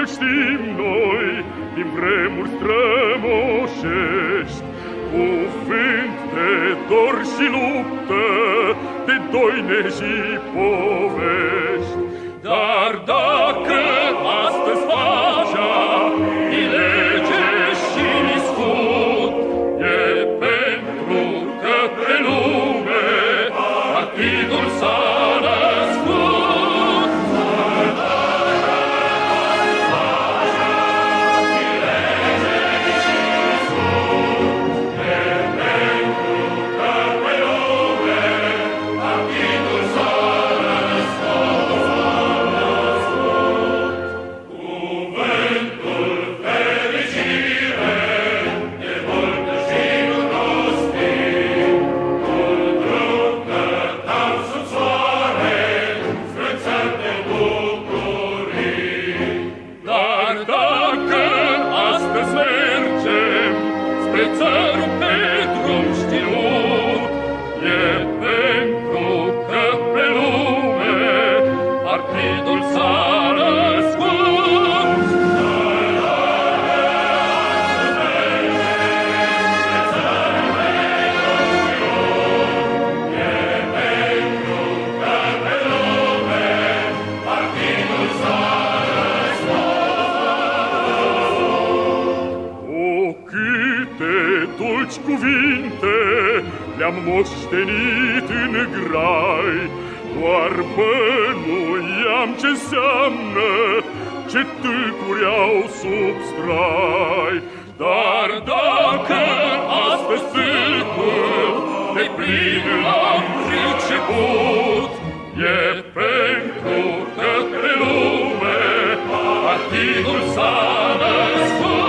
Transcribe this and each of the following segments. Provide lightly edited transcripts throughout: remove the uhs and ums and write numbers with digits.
îl știm noi din vremuri strămoșești, cuvânt de dor și luptă, de doine și povești. Dar dacă astăzi pacea e lege și sfut, e pentru că pe lume partidul s-a născut. Țărul pe drum știut, e pentru că pe lume partidul s-a născut. E pentru că pe lume partidul s-a dulci cuvinte le-am moștenit în grai, doar bănuiam ce înseamnă, ce tâlcuri au sub strai. Dar dacă astăzi tâlcul de plin l-am priceput, e pentru că pe lume partidul s-a născut.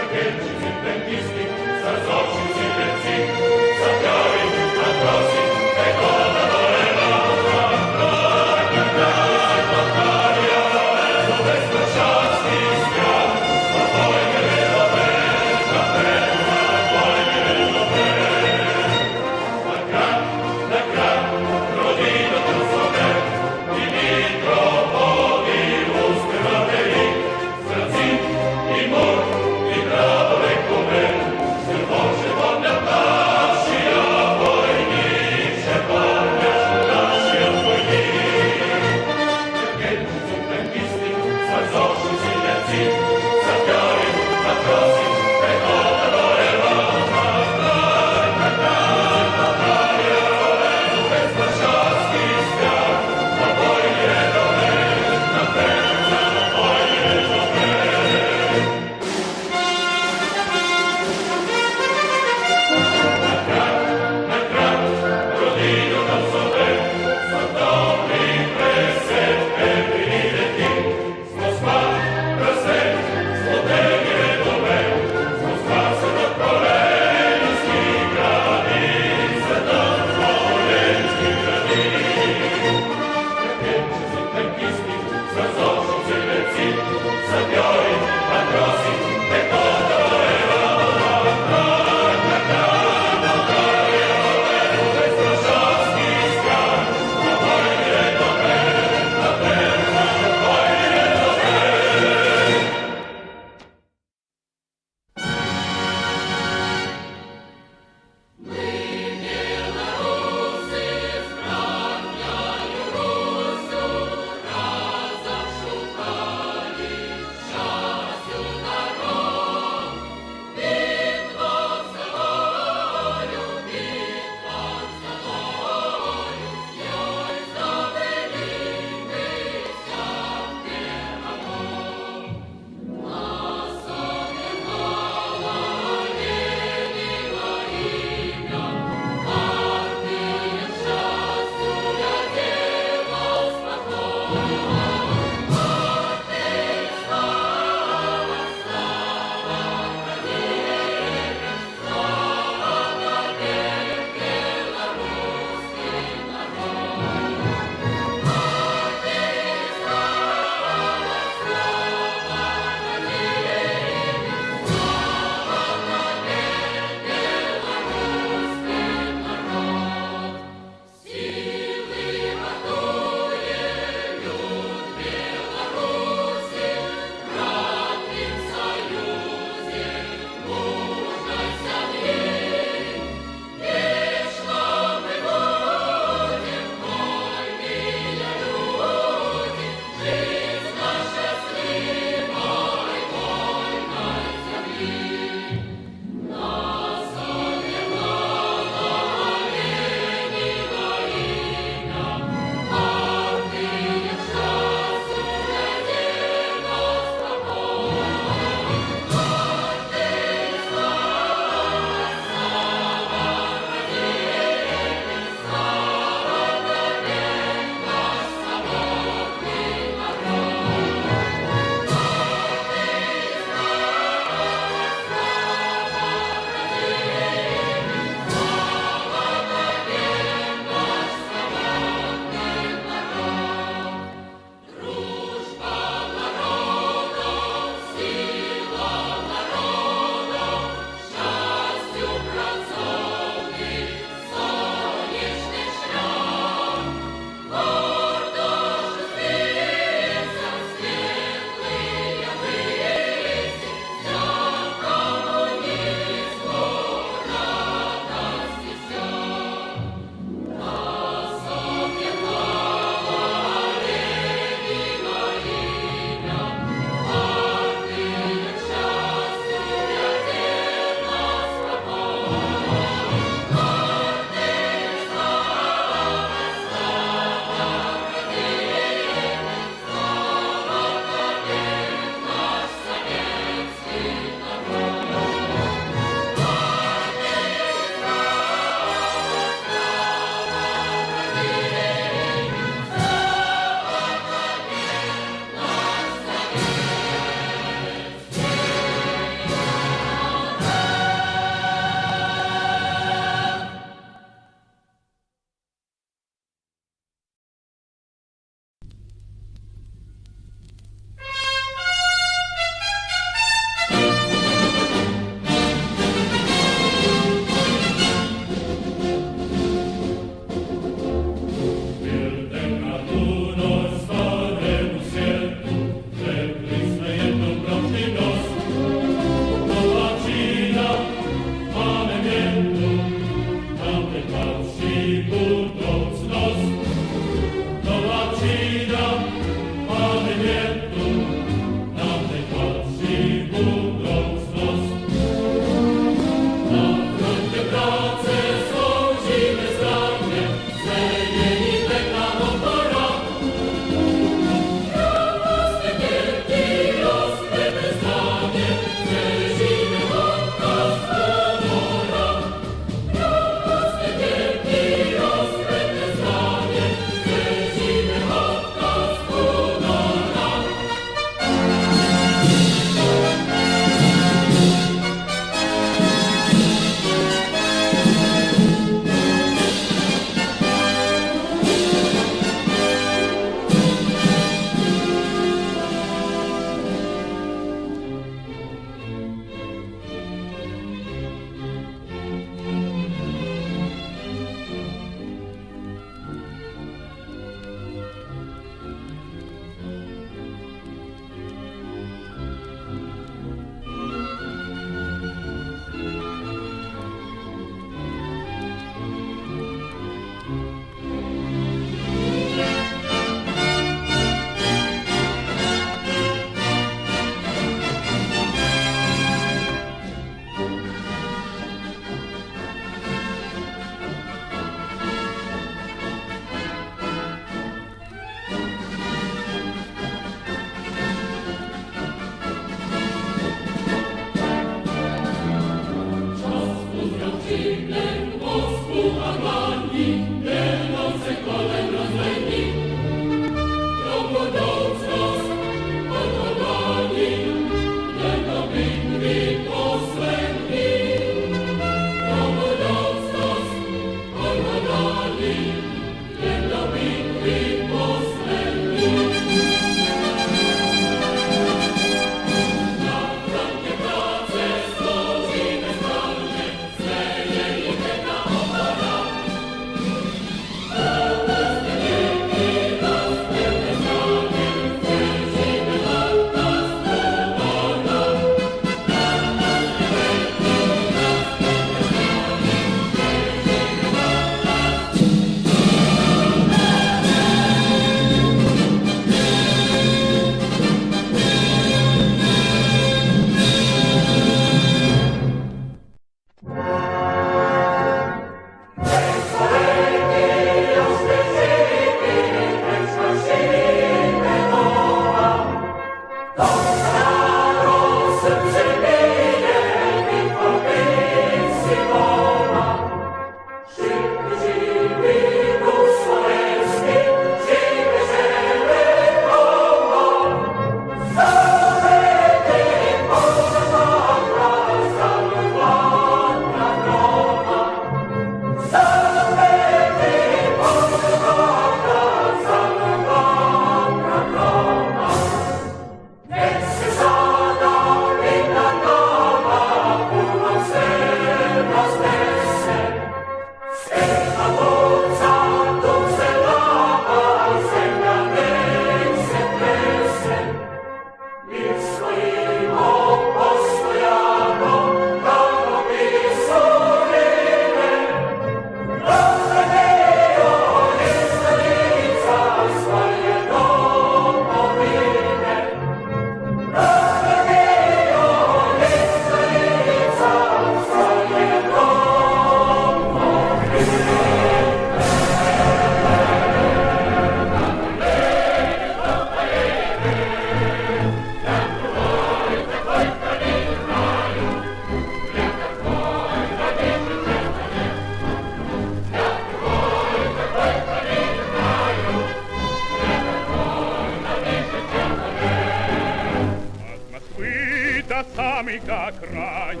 Самых окраин,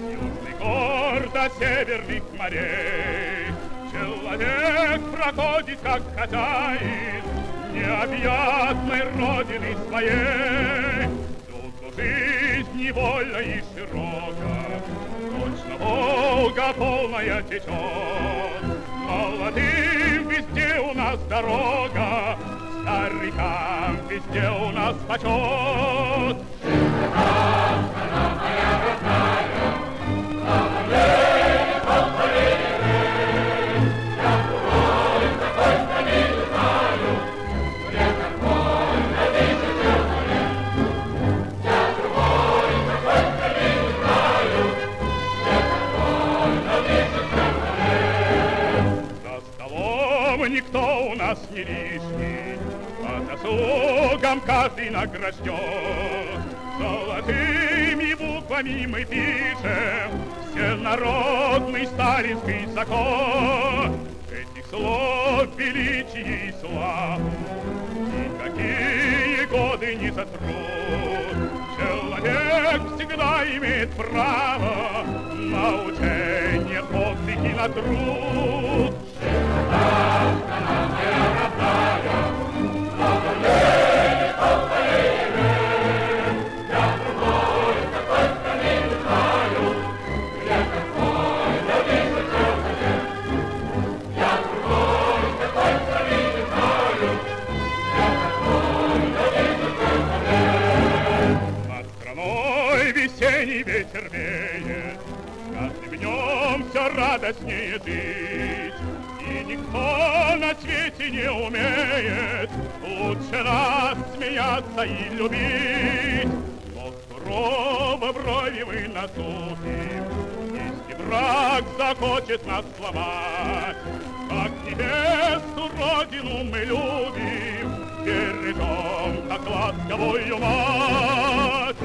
южный гор до северных морей. Человек проходит, как хозяин необъятной родины своей. Тут жизнь невольна и широка, точно Волга полная течет. Молодым везде у нас дорога, старикам везде у нас почет. Никто у нас не лишний, по заслугам каждый награжден. Золотыми буквами мы пишем всенародный сталинский закон. Этих слов величие и славу никакие годы не сотрут. Человек всегда имеет право на учение, подвиг и на труд. Весенний ветер веет, с каждым днем все радостнее жить. И никто на свете не умеет лучше нас смеяться и любить. Но сурово брови мы насупим, если враг захочет нас сломать. Как небесную родину мы любим, бережем, как ласковую мать.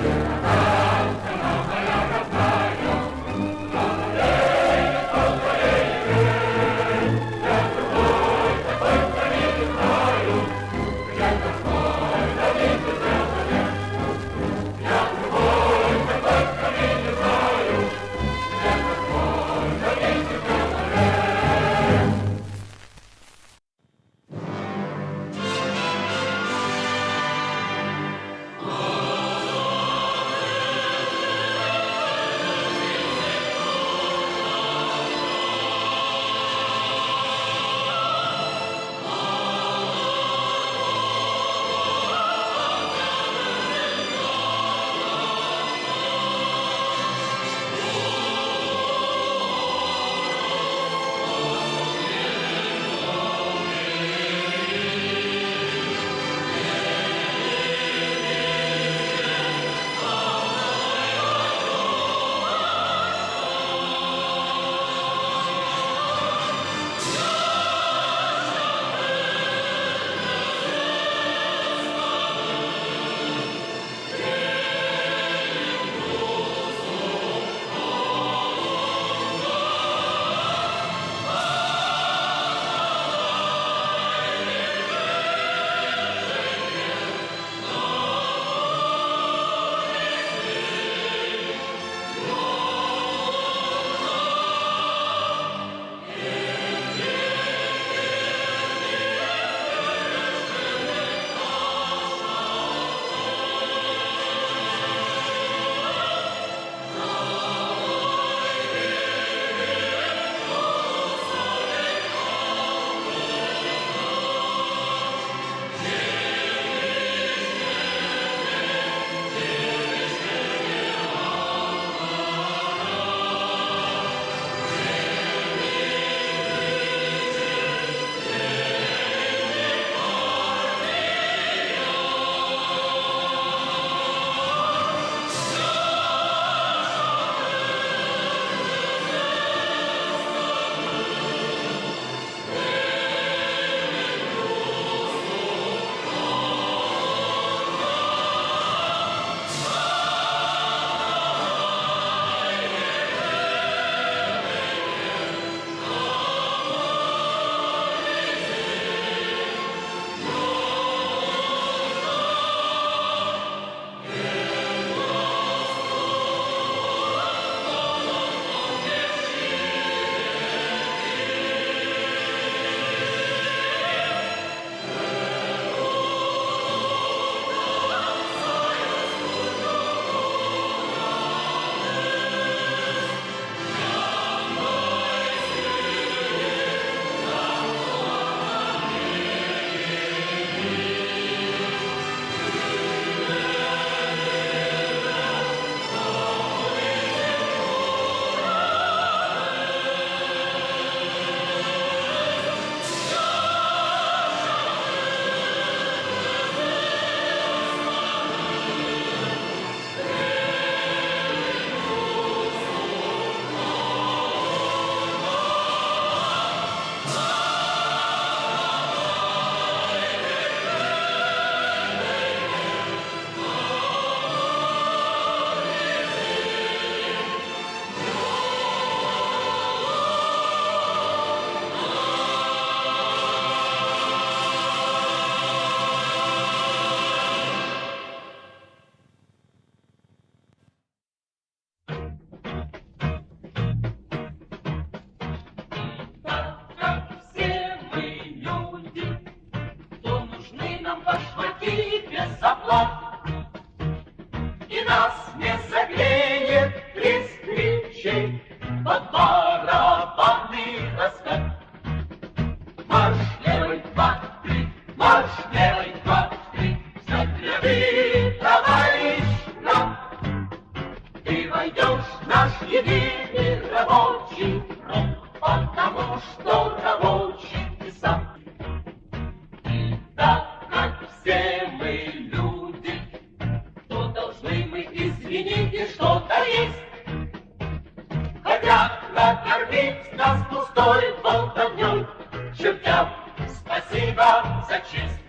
Марш левый, два, три, марш левый, два, три. Смотри, товарищ, на! Ты войдешь в наш единый рабочий фронт, потому что рабочий ты сам. И так как все мы люди, то должны мы, извините, что-то есть. Хотят накормить нас пустой болтовней, чертям спасибо за честь.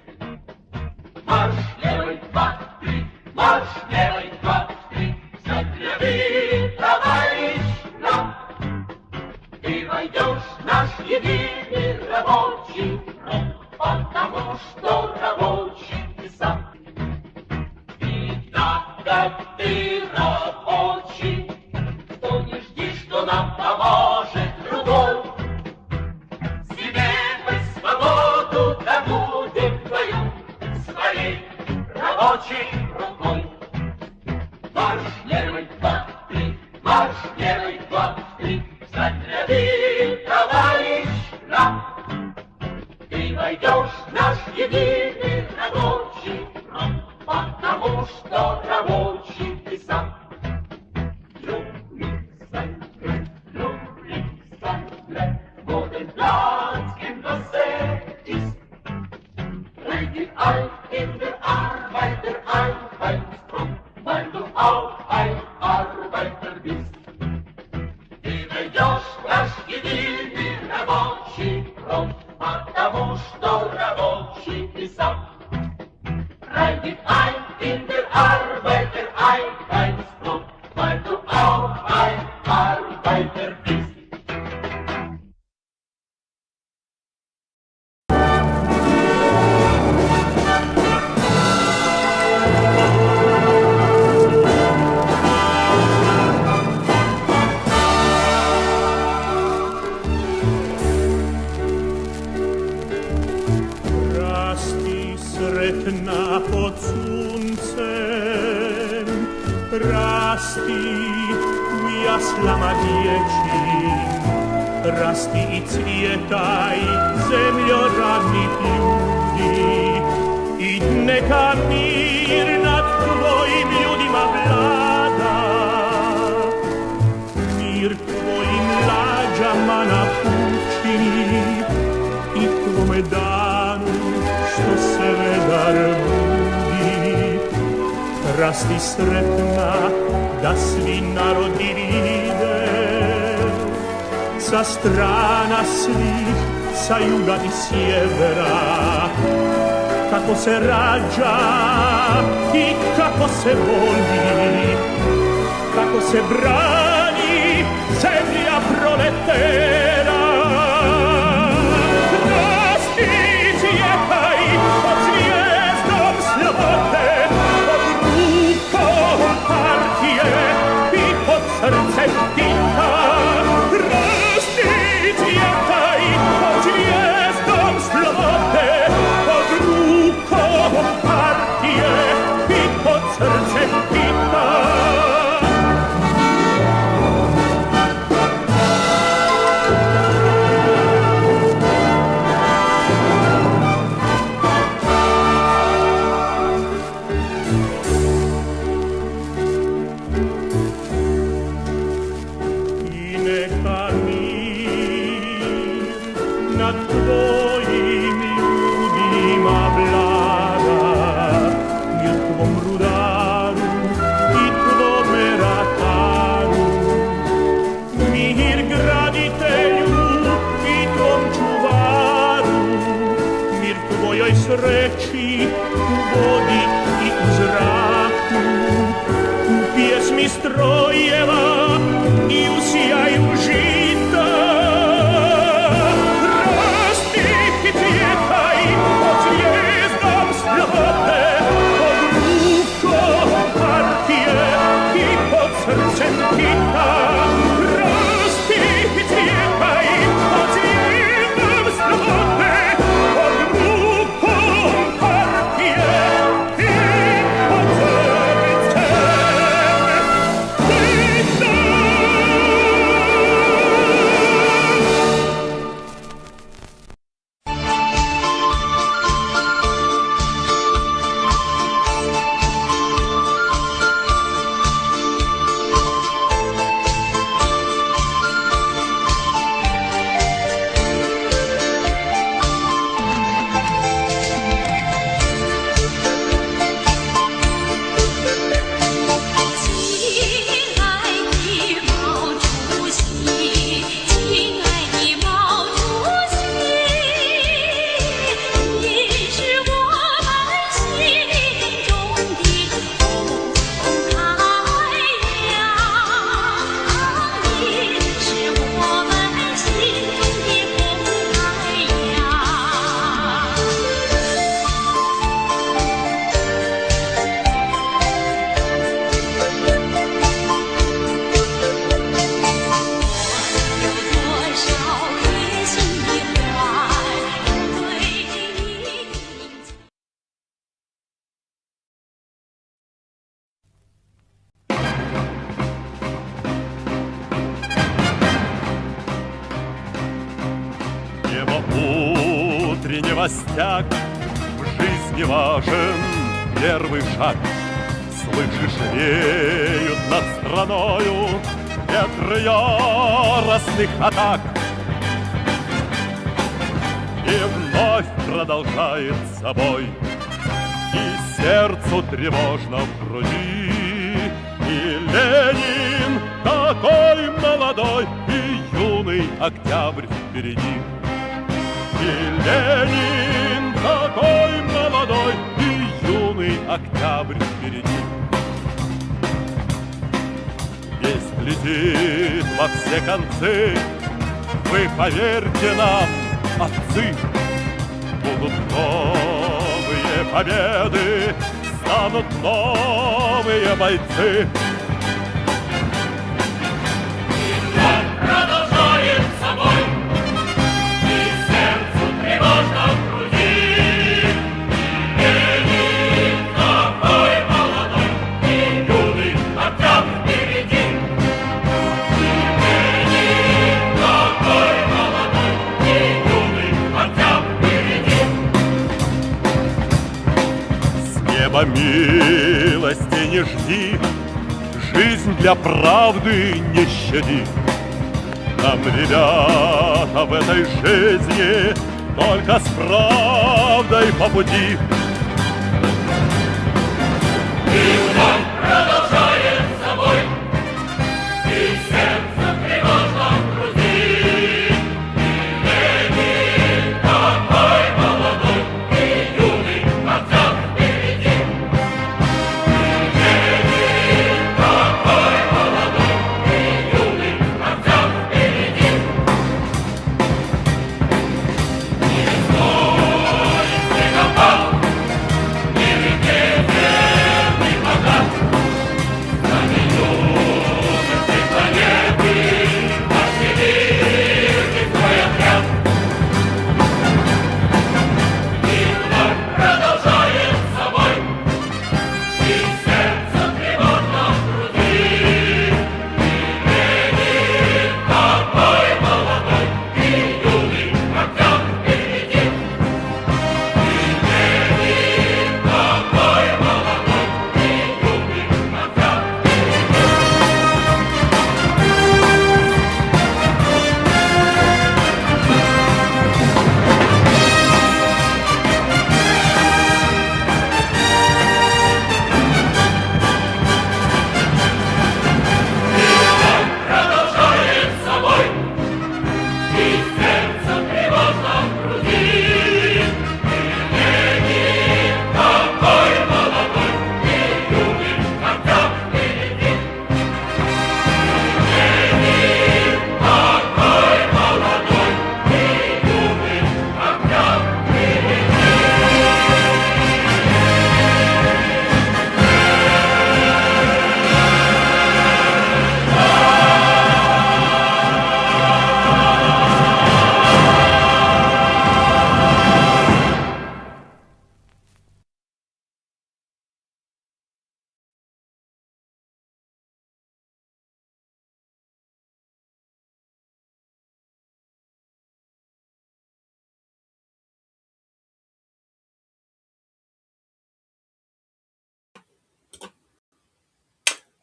Марш левый, два, три, марш левый, два, три. Загляни, товарищ, на! Ты войдешь в наш единый рабочий фронт, потому что рабочий ты сам. И так как ты рабочий, то не жди, что нам поможет другой. Себе мы свободу добудем твою своей рабочей рукой. Марш левый, два, три, марш левый, два, три. Загляни, товарищ, на! Ты войдешь в наш единый рабочий фронт, потому что рабочий ты сам. In der Arbeiter Arbeitsfront, weil du auch ein Arbeiter bist. Ты войдешь в наш единый рабочий фронт, потому что рабочий ты сам. Reitet ein in der Arbeiter Arbeitsfront, weil du auch ein Arbeiter bist. Pod słońcem rasti jasla ma dzieci, rasti i cvietaj zemljoradnih ljudi i neka mir nad tvojim ljudima vlada, mir tvojim lađama napuči i tvome danu što se vedar budi. Rasti sretna da svi narodi vide, sa strana svih, sa juga i sjevera, kako se rađa i kako se voli, kako se brani zemlja proletera. Srce pita, rasti cvjetaj pod zvijezdom slobode, pod rukom partije i pod srce pita. Sreći u vodi i u zraku, u pjesmi strojeva i u sjaju žita. Rasti i cvjetaj pod zvijezdom slobode, pod rukom partije i pod srcem Tita. Rasti i cvjetaj pod zvijezdom slobode, Небо утреннего стяг, в жизни важен первый шаг. Слышишь, веют над страною ветры яростных атак. И вновь продолжается бой, и сердцу тревожно в груди. И Ленин такой молодой, и юный октябрь впереди. И Ленин такой молодой, и юный октябрь впереди. Весть летит во все концы, вы поверьте нам, отцы. Будут новые победы, станут новые бойцы. Продолжается бой, и сердцу тревожно в груди. Ленин такой молодой, и юный октябрь впереди. Ленин такой молодой, и юный октябрь впереди. С неба милости не жди, жизнь для правды не щади. Нам, ребята, в этой жизни только с правдой по пути. И вновь продолжается бой, и сердце тревожно в груди. Ленин такой молодой, и юный октябрь впереди. Ленин такой молодой, и юный октябрь впереди. Ни весной снегопад, ни реке верный богат. Знамя юности планеты, наш всемирный твой отряд. И вновь продолжается бой, и сердце тревожно в груди. Ленин такой молодой, и юный октябрь впереди. Ленин такой молодой, и юный октябрь впереди. Продолжается бой, и сердце тревожно в груди. Ленин такой молодой, и юный октябрь впереди. Ленин такой молодой, и юный октябрь впереди.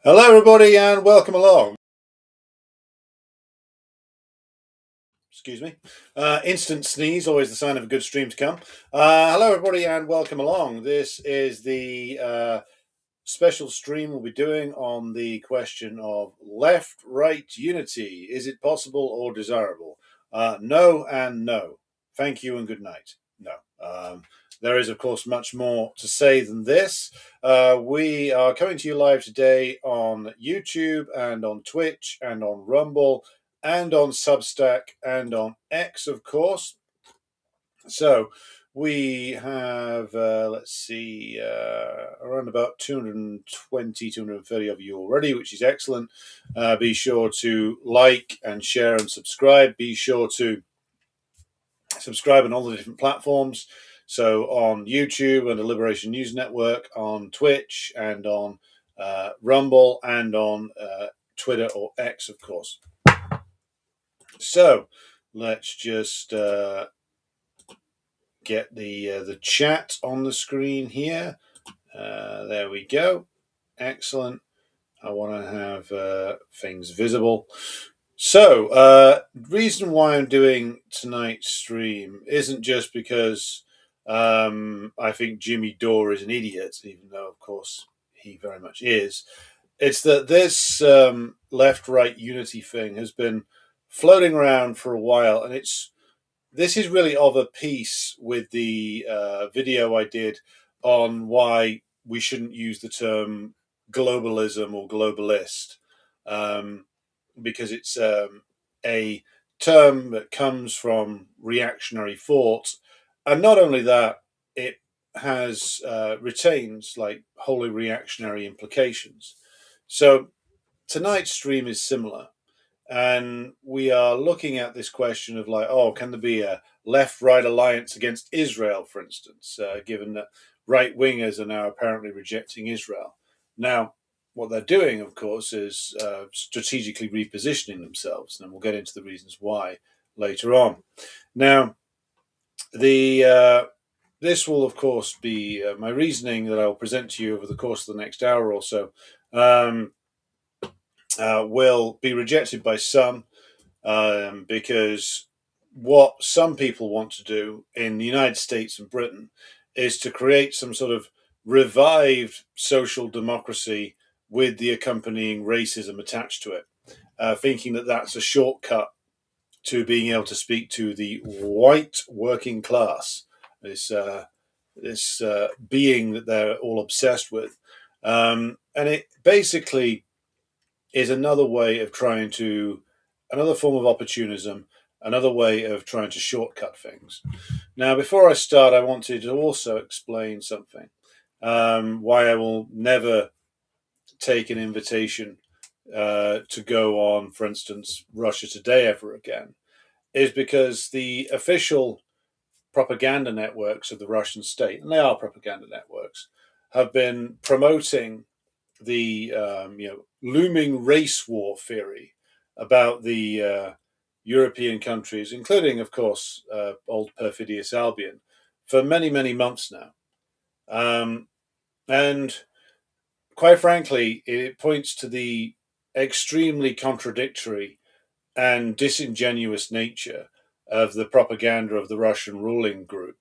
Hello everybody and welcome along. Excuse me. Instant sneeze, always the sign of a good stream to come. Hello everybody and welcome along. This is the special stream we'll be doing on the question of left-right unity. Is it possible or desirable? No and no. Thank you and good night. No. There is, of course, much more to say than this. We are coming to you live today on YouTube and on Twitch and on Rumble and on Substack and on X, of course. So we have, let's see, around about 220, 230 of you already, which is excellent. Be sure to like and share and subscribe. Be sure to subscribe on all the different platforms. So on YouTube and the Liberation News Network, on Twitch and on Rumble and on Twitter or X, of course. So let's just get the chat on the screen here. There we go. Excellent. I want to have things visible. So, reason why I'm doing tonight's stream isn't just because I think Jimmy Dore is an idiot, even though, of course, he very much is. It's that this left-right unity thing has been floating around for a while, and this is really of a piece with the video I did on why we shouldn't use the term globalism or globalist, because it's a term that comes from reactionary thought, and not only that, it has retains like wholly reactionary implications. So tonight's stream is similar, and we are looking at this question of like, oh, can there be a left-right alliance against Israel, for instance, given that right wingers are now apparently rejecting Israel. Now, what they're doing, of course, is strategically repositioning themselves, and we'll get into the reasons why later on. Now, this will, of course, be my reasoning that I'll present to you over the course of the next hour or so. Will be rejected by some because what some people want to do in the United States and Britain is to create some sort of revived social democracy with the accompanying racism attached to it, thinking that that's a shortcut to being able to speak to the white working class, this being that they're all obsessed with. And it basically is another way of another form of opportunism, another way of trying to shortcut things. Now, before I start, I wanted to also explain something. Why I will never take an invitation to go on, for instance, Russia Today ever again, is because the official propaganda networks of the Russian state, and they are propaganda networks, have been promoting the looming race war theory about the European countries, including, of course, old perfidious Albion, for many, many months now. And quite frankly, it points to the extremely contradictory and disingenuous nature of the propaganda of the Russian ruling group.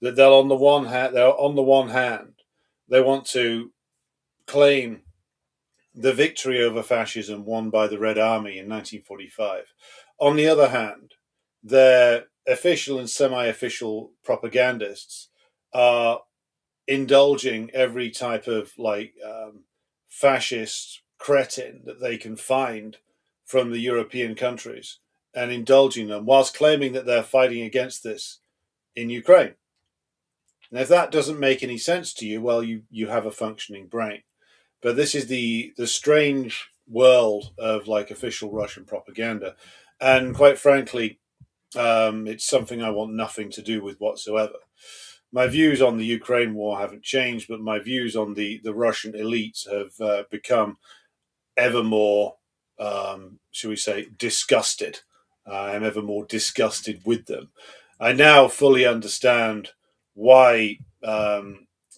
That on the one hand, they want to claim the victory over fascism won by the Red Army in 1945. On the other hand, their official and semi-official propagandists are indulging every type of fascist cretin that they can find from the European countries and indulging them whilst claiming that they're fighting against this in Ukraine. And if that doesn't make any sense to you, well, you have a functioning brain. But this is the strange world of official Russian propaganda, and quite frankly, it's something I want nothing to do with whatsoever. My views on the Ukraine war haven't changed, but my views on the Russian elites have become ever more, shall we say, disgusted. I'm ever more disgusted with them. I now fully understand why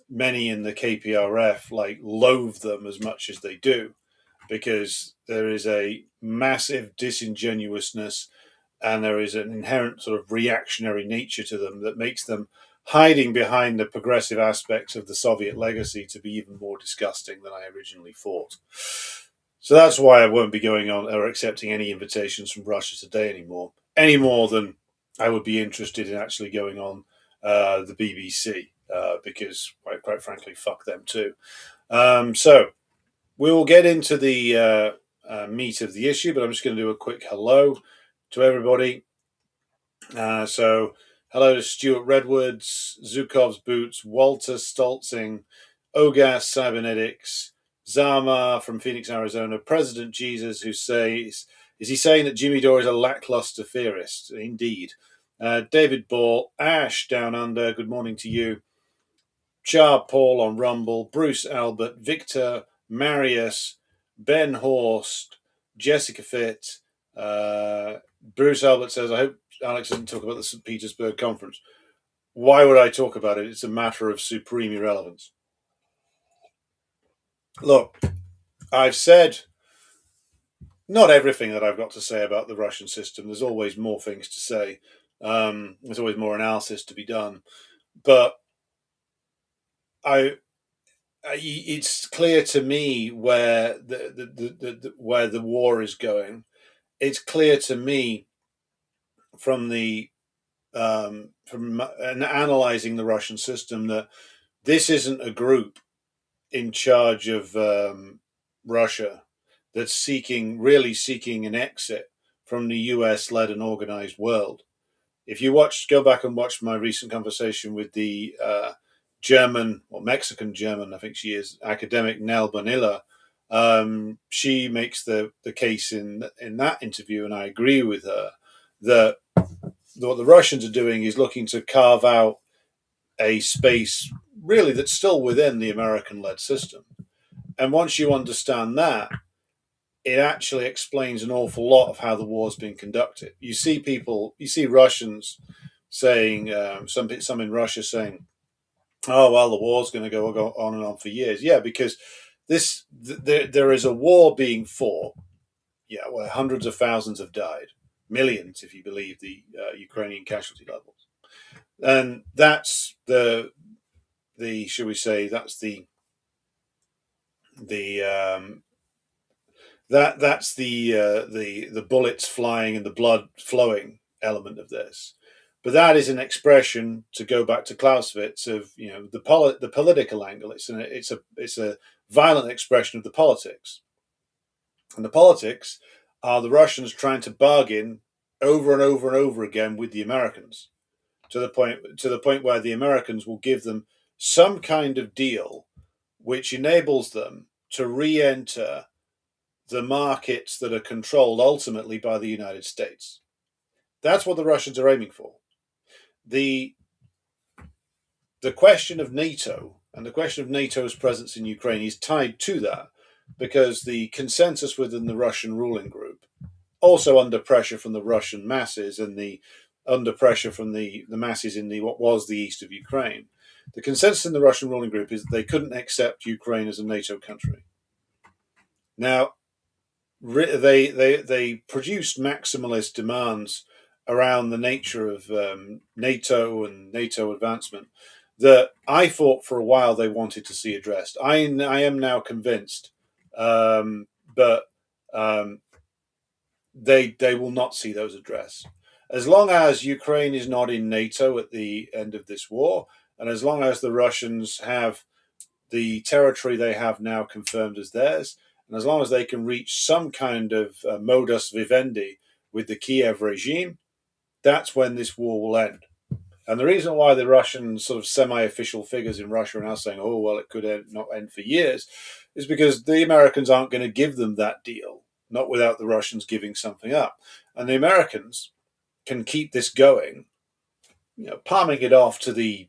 many in the KPRF loathe them as much as they do, because there is a massive disingenuousness and there is an inherent sort of reactionary nature to them that makes them hiding behind the progressive aspects of the Soviet legacy to be even more disgusting than I originally thought. So that's why I won't be going on or accepting any invitations from Russia Today anymore, any more than I would be interested in actually going on the BBC, because quite frankly, fuck them too. So we will get into the meat of the issue, but I'm just going to do a quick hello to everybody. So hello to Stuart Redwoods, Zukov's Boots, Walter Stoltzing, Ogas Cybernetics, Zama from Phoenix, Arizona, President Jesus, who says, is he saying that Jimmy Dore is a lackluster theorist? Indeed. David Ball, Ash down under, good morning to you. Char Paul on Rumble, Bruce Albert, Victor, Marius, Ben Horst, Jessica Fitt. Bruce Albert says, I hope Alex doesn't talk about the St. Petersburg conference. why would I talk about it? It's a matter of supreme irrelevance. Look, I've said not everything that I've got to say about the Russian system. There's always more things to say. There's always more analysis to be done. But it's clear to me where where the war is going. It's clear to me from analyzing the Russian system that this isn't a group in charge of Russia that's really seeking an exit from the US-led and organized world. If you go back and watch my recent conversation with the German or Mexican German, I think she is, academic Nell Bonilla, she makes the case in that interview, and I agree with her, that what the Russians are doing is looking to carve out a space really that's still within the American-led system. And once you understand that, it actually explains an awful lot of how the war's been conducted. You see Russians saying, some in Russia saying, "Oh well, the war's going to go on and on for years." Yeah, because there is a war being fought. Yeah, where hundreds of thousands have died, millions if you believe the Ukrainian casualty levels, and that's the should we say that's the that's the bullets flying and the blood flowing element of this. But that is an expression, to go back to Clausewitz, of the political angle. It's a violent expression of the politics, and the politics are the Russians trying to bargain over and over and over again with the Americans, to the point where the Americans will give them some kind of deal which enables them to re-enter the markets that are controlled ultimately by the United States. That's what the Russians are aiming for. The question of NATO and the question of NATO's presence in Ukraine is tied to that, because the consensus within the Russian ruling group, also under pressure from the Russian masses and under pressure from the masses in what was the east of Ukraine, the consensus in the Russian ruling group is that they couldn't accept Ukraine as a NATO country. Now, they produced maximalist demands around the nature of NATO and NATO advancement that I thought for a while they wanted to see addressed. I am now convinced, but they will not see those addressed. As long as Ukraine is not in NATO at the end of this war, and as long as the Russians have the territory they have now confirmed as theirs, and as long as they can reach some kind of modus vivendi with the Kiev regime, that's when this war will end. And the reason why the Russian sort of semi-official figures in Russia are now saying, "Oh well, it could not end for years," is because the Americans aren't going to give them that deal, not without the Russians giving something up. And the Americans can keep this going, palming it off to the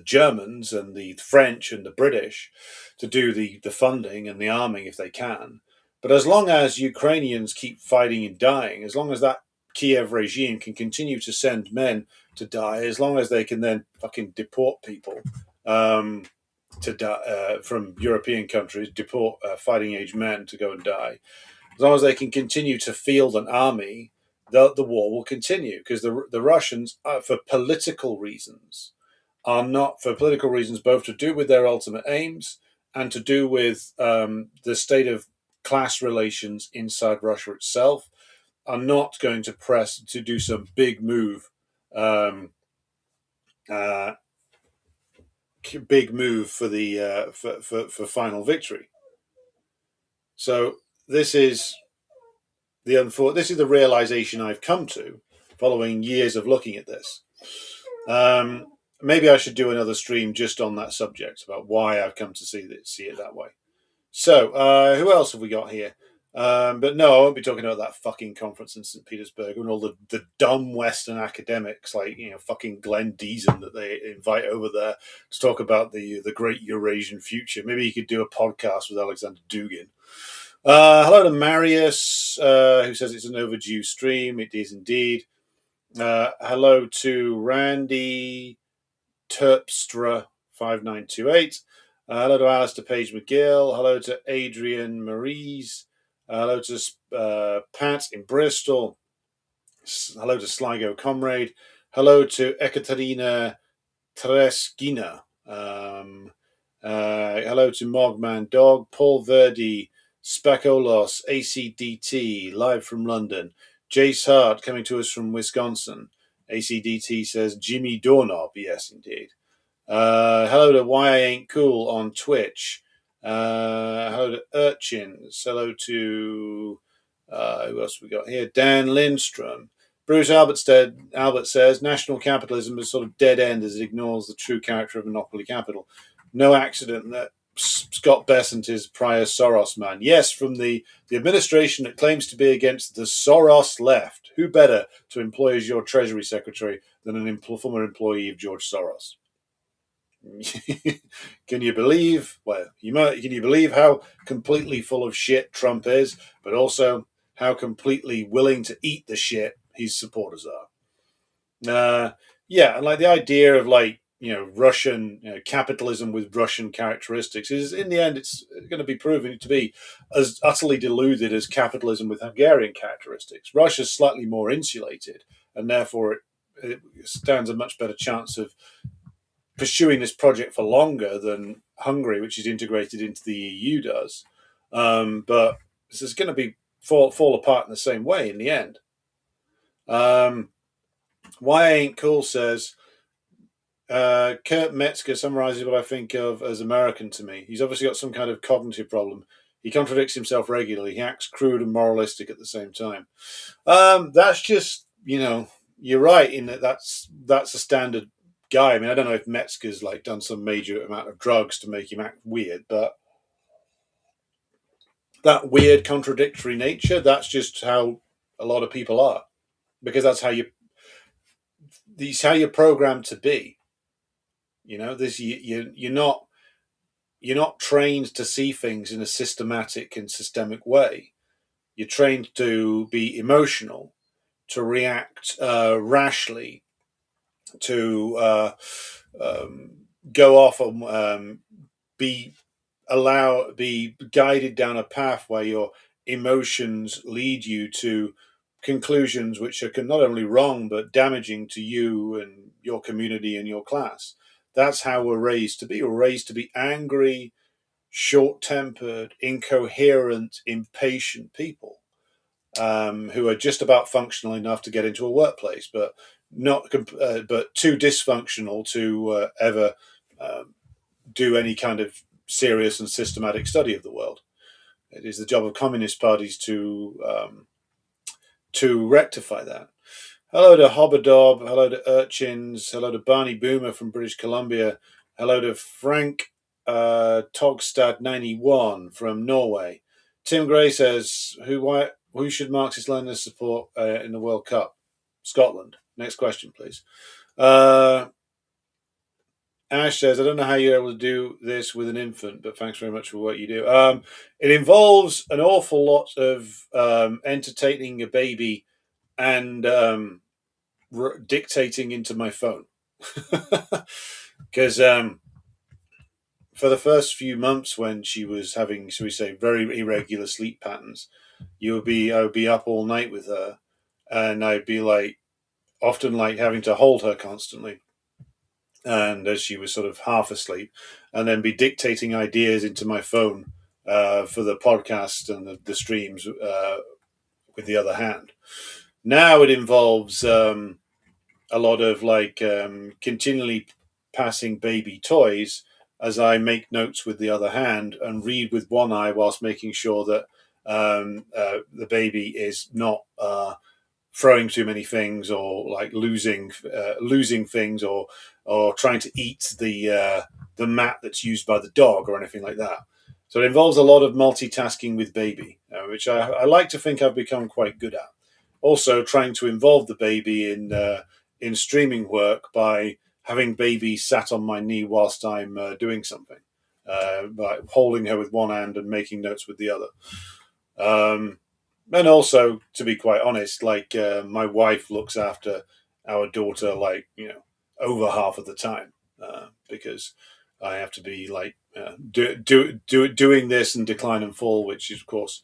Germans and the French and the British to do the funding and the arming if they can. But as long as Ukrainians keep fighting and dying, as long as that Kiev regime can continue to send men to die, as long as they can then fucking deport people to die from European countries, deport fighting age men to go and die, as long as they can continue to field an army, the war will continue, because the Russians, for political reasons, both to do with their ultimate aims and to do with the state of class relations inside Russia itself, are not going to press to do some big move, for the for final victory. So this is this is the realization I've come to following years of looking at this. Maybe I should do another stream just on that subject, about why I've come to see it that way. So, who else have we got here? But no, I won't be talking about that fucking conference in St. Petersburg and all the dumb Western academics like fucking Glenn Deason that they invite over there to talk about the great Eurasian future. Maybe you could do a podcast with Alexander Dugin. Hello to Marius, who says it's an overdue stream. It is indeed. Hello to Randy Terpstra 5928. Hello to Alistair Page McGill. Hello to Adrian Maries. Hello to Pat in Bristol. Hello to Sligo Comrade. Hello to Ekaterina Tereskina. Hello to Mogman Dog, Paul Verdi, Spacolos, ACDT, live from London. Jace Hart coming to us from Wisconsin. ACDT says Jimmy Doorknob. Yes, indeed. Hello to Why I Ain't Cool on Twitch. Hello to Urchins. Hello to who else we got here? Dan Lindstrom. Bruce Albert says national capitalism is sort of dead end as it ignores the true character of monopoly capital. No accident that Scott Bessent is prior Soros man. Yes, from the administration that claims to be against the Soros left. Who better to employ as your Treasury Secretary than an former employee of George Soros? Can you believe? Well, can you believe how completely full of shit Trump is, but also how completely willing to eat the shit his supporters are? Yeah, and like the idea of Russian capitalism with Russian characteristics is in the end it's going to be proven to be as utterly deluded as capitalism with Hungarian characteristics. Russia's slightly more insulated, and therefore it stands a much better chance of pursuing this project for longer than Hungary, which is integrated into the EU, does. But this is going to be fall apart in the same way in the end. Why I Ain't Cool says Kurt Metzger summarizes what I think of as American to me. He's obviously got some kind of cognitive problem. He contradicts himself regularly. He acts crude and moralistic at the same time. That's just, you're right in that's a standard guy. I mean, I don't know if Metzger's done some major amount of drugs to make him act weird, but that weird contradictory nature, that's just how a lot of people are, because that's how you're programmed to be. You're not trained to see things in a systematic and systemic way. You're trained to be emotional, to react rashly, to go off and be guided down a path where your emotions lead you to conclusions which are not only wrong but damaging to you and your community and your class. That's how we're raised to be. We're raised to be angry, short-tempered, incoherent, impatient people who are just about functional enough to get into a workplace, but but too dysfunctional to ever do any kind of serious and systematic study of the world. It is the job of communist parties to rectify that. Hello to Hobbadob. Hello to Urchins. Hello to Barney Boomer from British Columbia. Hello to Frank Togstad 91 from Norway. Tim Gray says, who should Marxist Leninist support in the World Cup? Scotland. Next question, please. Ash says, I don't know how you're able to do this with an infant, but thanks very much for what you do. It involves an awful lot of entertaining a baby and dictating into my phone. Because for the first few months when she was having, shall we say, very irregular sleep patterns, I would be up all night with her, and I'd be often having to hold her constantly, and as she was sort of half asleep, and then be dictating ideas into my phone for the podcast and the streams with the other hand. Now it involves a lot of continually passing baby toys as I make notes with the other hand and read with one eye whilst making sure that the baby is not throwing too many things or losing things or trying to eat the mat that's used by the dog or anything like that. So it involves a lot of multitasking with baby, which I like to think I've become quite good at. Also, trying to involve the baby in streaming work by having baby sat on my knee whilst I'm doing something, by holding her with one hand and making notes with the other. And also, to be quite honest, my wife looks after our daughter like over half of the time because I have to be like doing this and decline and fall, which is of course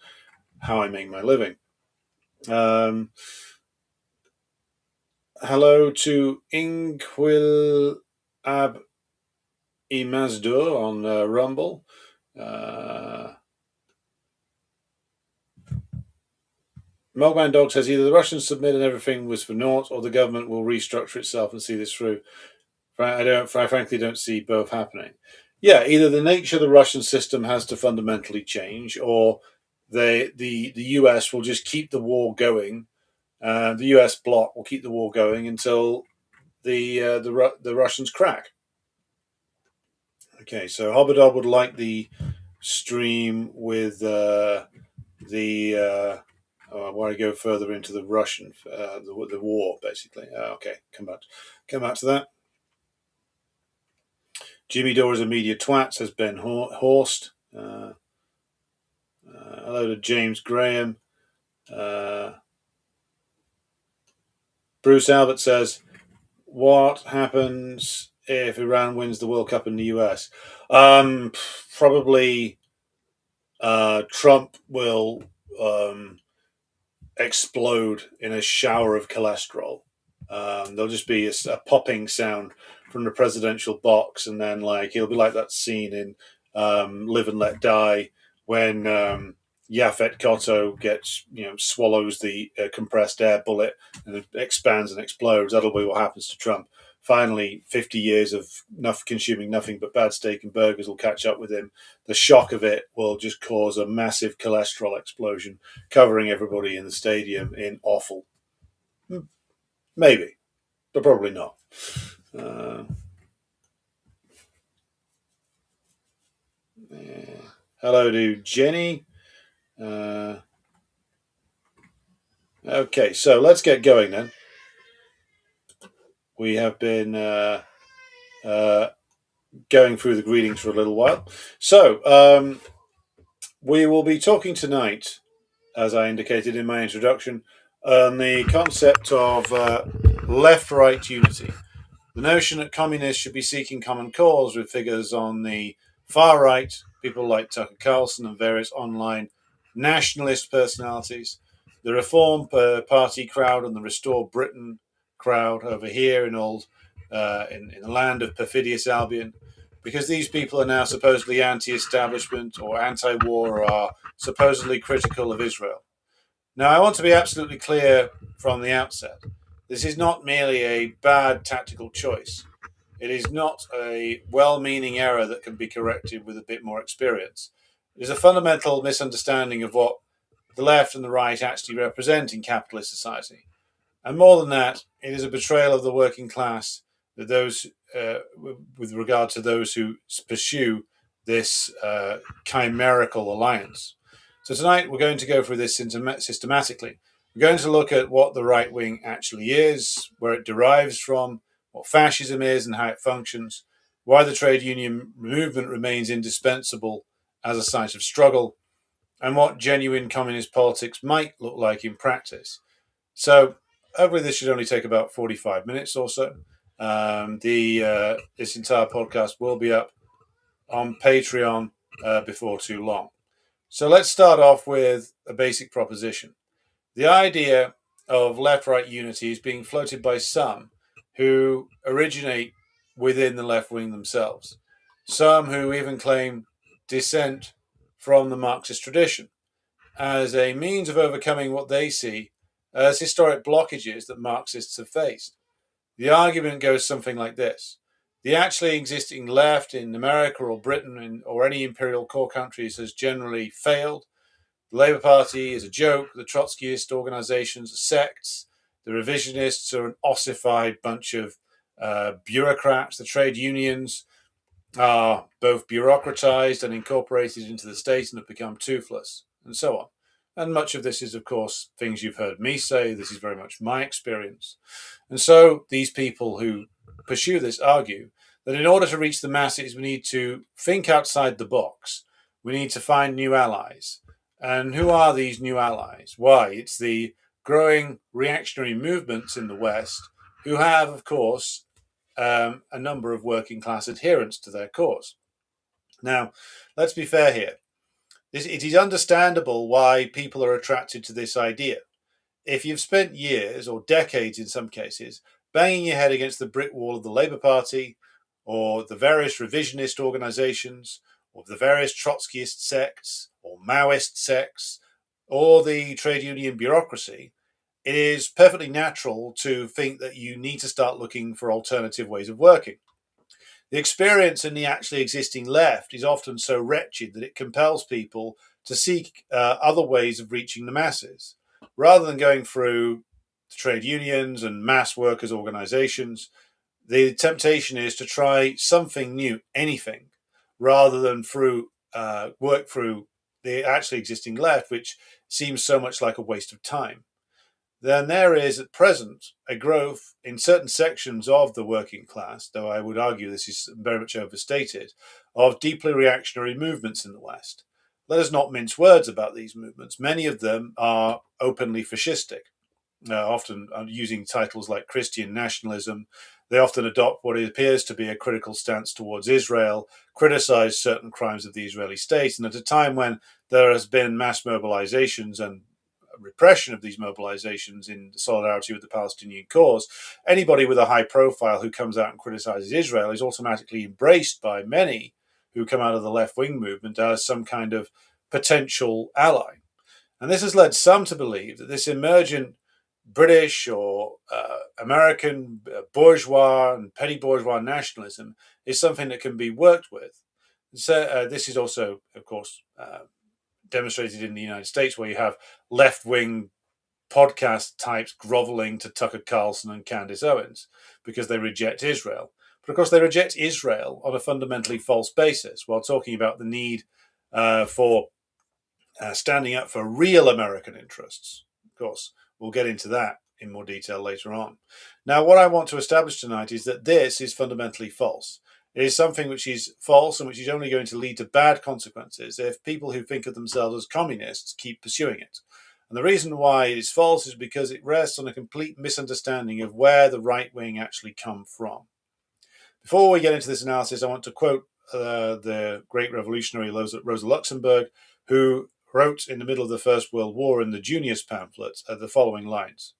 how I make my living. Hello to Inquil Ab Imazdur on Rumble. Milkman Dog says either the Russians submit and everything was for naught, or the government will restructure itself and see this through. I frankly don't see both happening. Yeah, either the nature of the Russian system has to fundamentally change, or the US will just keep the war going. The US bloc will keep the war going until the Russians crack. Okay, so Hobbidob would like the stream with the I want to go further into the Russian the war basically. Okay, come back to that. Jimmy Dore is a media twat, says Ben Horst. Hello to James Graham. Bruce Albert says, what happens if Iran wins the World Cup in the US? Probably Trump will explode in a shower of cholesterol. There'll just be a popping sound from the presidential box, and then it'll be like that scene in Live and Let Die when Yaphet Kotto gets swallows the compressed air bullet and it expands and explodes. That'll be what happens to Trump. Finally, 50 years of consuming nothing but bad steak and burgers will catch up with him. The shock of it will just cause a massive cholesterol explosion, covering everybody in the stadium in awful. Maybe, but probably not. Hello to Jenny. Okay, so let's get going then. We have been going through the greetings for a little while. So we will be talking tonight, as I indicated in my introduction, on the concept of left-right unity. The notion that communists should be seeking common cause with figures on the far right, people like Tucker Carlson and various online nationalist personalities, the Reform Party crowd and the Restore Britain crowd over here in the land of perfidious Albion, because these people are now supposedly anti-establishment or anti-war or are supposedly critical of Israel. Now, I want to be absolutely clear from the outset. This is not merely a bad tactical choice. It is not a well-meaning error that can be corrected with a bit more experience. It is a fundamental misunderstanding of what the left and the right actually represent in capitalist society. And more than that, it is a betrayal of the working class that those, with regard to those who pursue this chimerical alliance. So tonight we're going to go through this systematically. We're going to look at what the right wing actually is, where it derives from, what fascism is and how it functions, why the trade union movement remains indispensable as a site of struggle, and what genuine communist politics might look like in practice. So hopefully this should only take about 45 minutes or so. This entire podcast will be up on Patreon before too long. So let's start off with a basic proposition. The idea of left-right unity is being floated by some who originate within the left wing themselves. Some who even claim descent from the Marxist tradition as a means of overcoming what they see as historic blockages that Marxists have faced. The argument goes something like this. The actually existing left in America or Britain or any imperial core countries has generally failed. The Labour Party is a joke. The Trotskyist organizations are sects. The revisionists are an ossified bunch of bureaucrats. The trade unions are both bureaucratized and incorporated into the state and have become toothless, and so on. And much of this is, of course, things you've heard me say. This is very much my experience. And so these people who pursue this argue that in order to reach the masses, we need to think outside the box. We need to find new allies. And who are these new allies? Why, it's the growing reactionary movements in the West who have, of course, a number of working class adherents to their cause. Now, let's be fair here. It is understandable why people are attracted to this idea. If you've spent years or decades in some cases banging your head against the brick wall of the Labour Party or the various revisionist organisations or the various Trotskyist sects or Maoist sects or the trade union bureaucracy, it is perfectly natural to think that you need to start looking for alternative ways of working. The experience in the actually existing left is often so wretched that it compels people to seek other ways of reaching the masses. Rather than going through trade unions and mass workers' organizations, the temptation is to try something new, anything, rather than work through the actually existing left, which seems so much like a waste of time. Then there is at present a growth in certain sections of the working class, though I would argue this is very much overstated, of deeply reactionary movements in the West. Let us not mince words about these movements. Many of them are openly fascistic, often using titles like Christian nationalism. They often adopt what appears to be a critical stance towards Israel, criticize certain crimes of the Israeli state, and at a time when there has been mass mobilizations and repression of these mobilizations in solidarity with the Palestinian cause, anybody with a high profile who comes out and criticizes Israel is automatically embraced by many who come out of the left wing movement as some kind of potential ally. And this has led some to believe that this emergent British or American bourgeois and petty bourgeois nationalism is something that can be worked with. So this is also, of course, demonstrated in the United States, where you have left-wing podcast types groveling to Tucker Carlson and Candace Owens because they reject Israel. But of course, they reject Israel on a fundamentally false basis while talking about the need for standing up for real American interests. Of course, we'll get into that in more detail later on. Now, what I want to establish tonight is that this is fundamentally false. It is something which is false and which is only going to lead to bad consequences if people who think of themselves as communists keep pursuing it. And the reason why it is false is because it rests on a complete misunderstanding of where the right wing actually come from. Before we get into this analysis, I want to quote the great revolutionary Rosa Luxemburg, who wrote in the middle of the First World War in the Junius pamphlet the following lines: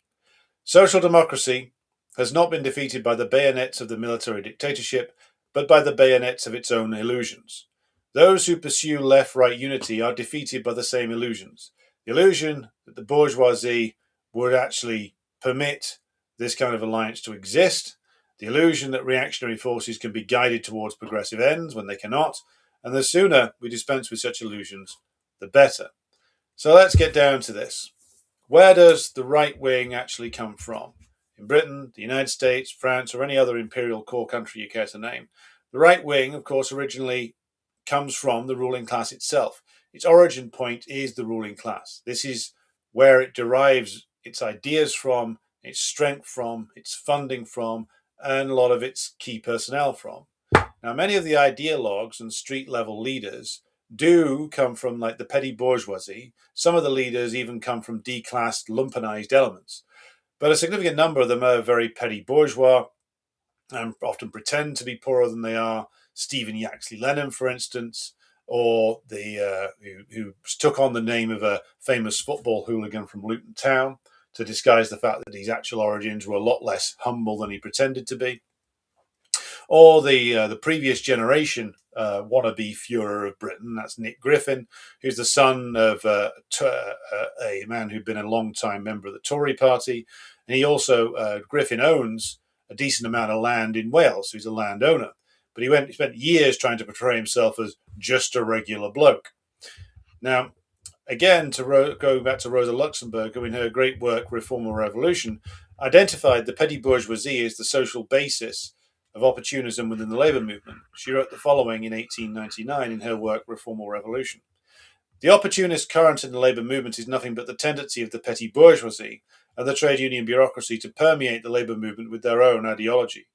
"Social democracy has not been defeated by the bayonets of the military dictatorship, but by the bayonets of its own illusions. Those who pursue left-right unity are defeated by the same illusions. The illusion that the bourgeoisie would actually permit this kind of alliance to exist, the illusion that reactionary forces can be guided towards progressive ends when they cannot, and the sooner we dispense with such illusions, the better." So let's get down to this. Where does the right wing actually come from? In Britain, the United States, France, or any other imperial core country you care to name, the right wing, of course, originally comes from the ruling class itself. Its origin point is the ruling class. This is where it derives its ideas from, its strength from, its funding from, and a lot of its key personnel from. Now, many of the ideologues and street level leaders do come from like the petty bourgeoisie. Some of the leaders even come from declassed, lumpenized elements. But a significant number of them are very petty bourgeois and often pretend to be poorer than they are. Stephen Yaxley Lennon, for instance, or the who took on the name of a famous football hooligan from Luton Town to disguise the fact that his actual origins were a lot less humble than he pretended to be. Or the previous generation wannabe Führer of Britain, that's Nick Griffin, who's the son of a man who'd been a long-time member of the Tory party. And he also, Griffin owns a decent amount of land in Wales, so he's a landowner. But he spent years trying to portray himself as just a regular bloke. Now, again, go back to Rosa Luxemburg, who in her great work, Reform or Revolution, identified the petty bourgeoisie as the social basis of opportunism within the labour movement. She wrote the following in 1899 in her work, Reform or Revolution: "The opportunist current in the labour movement is nothing but the tendency of the petty bourgeoisie and the trade union bureaucracy to permeate the labour movement with their own ideology.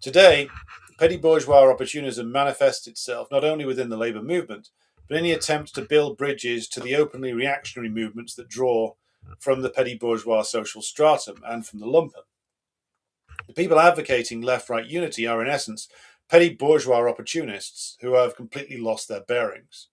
Today, petty bourgeois opportunism manifests itself not only within the labour movement, but in the attempt to build bridges to the openly reactionary movements that draw from the petty bourgeois social stratum and from the lumpen. The people advocating left-right unity are in essence petty bourgeois opportunists who have completely lost their bearings.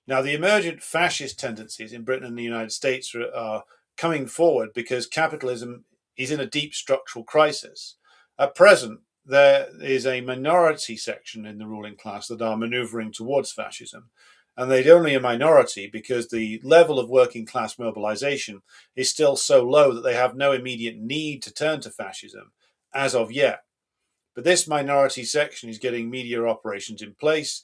Now, the emergent fascist tendencies in Britain and the United States are coming forward because capitalism is in a deep structural crisis. At present, there is a minority section in the ruling class that are maneuvering towards fascism. And they're only a minority because the level of working class mobilization is still so low that they have no immediate need to turn to fascism as of yet. But this minority section is getting media operations in place,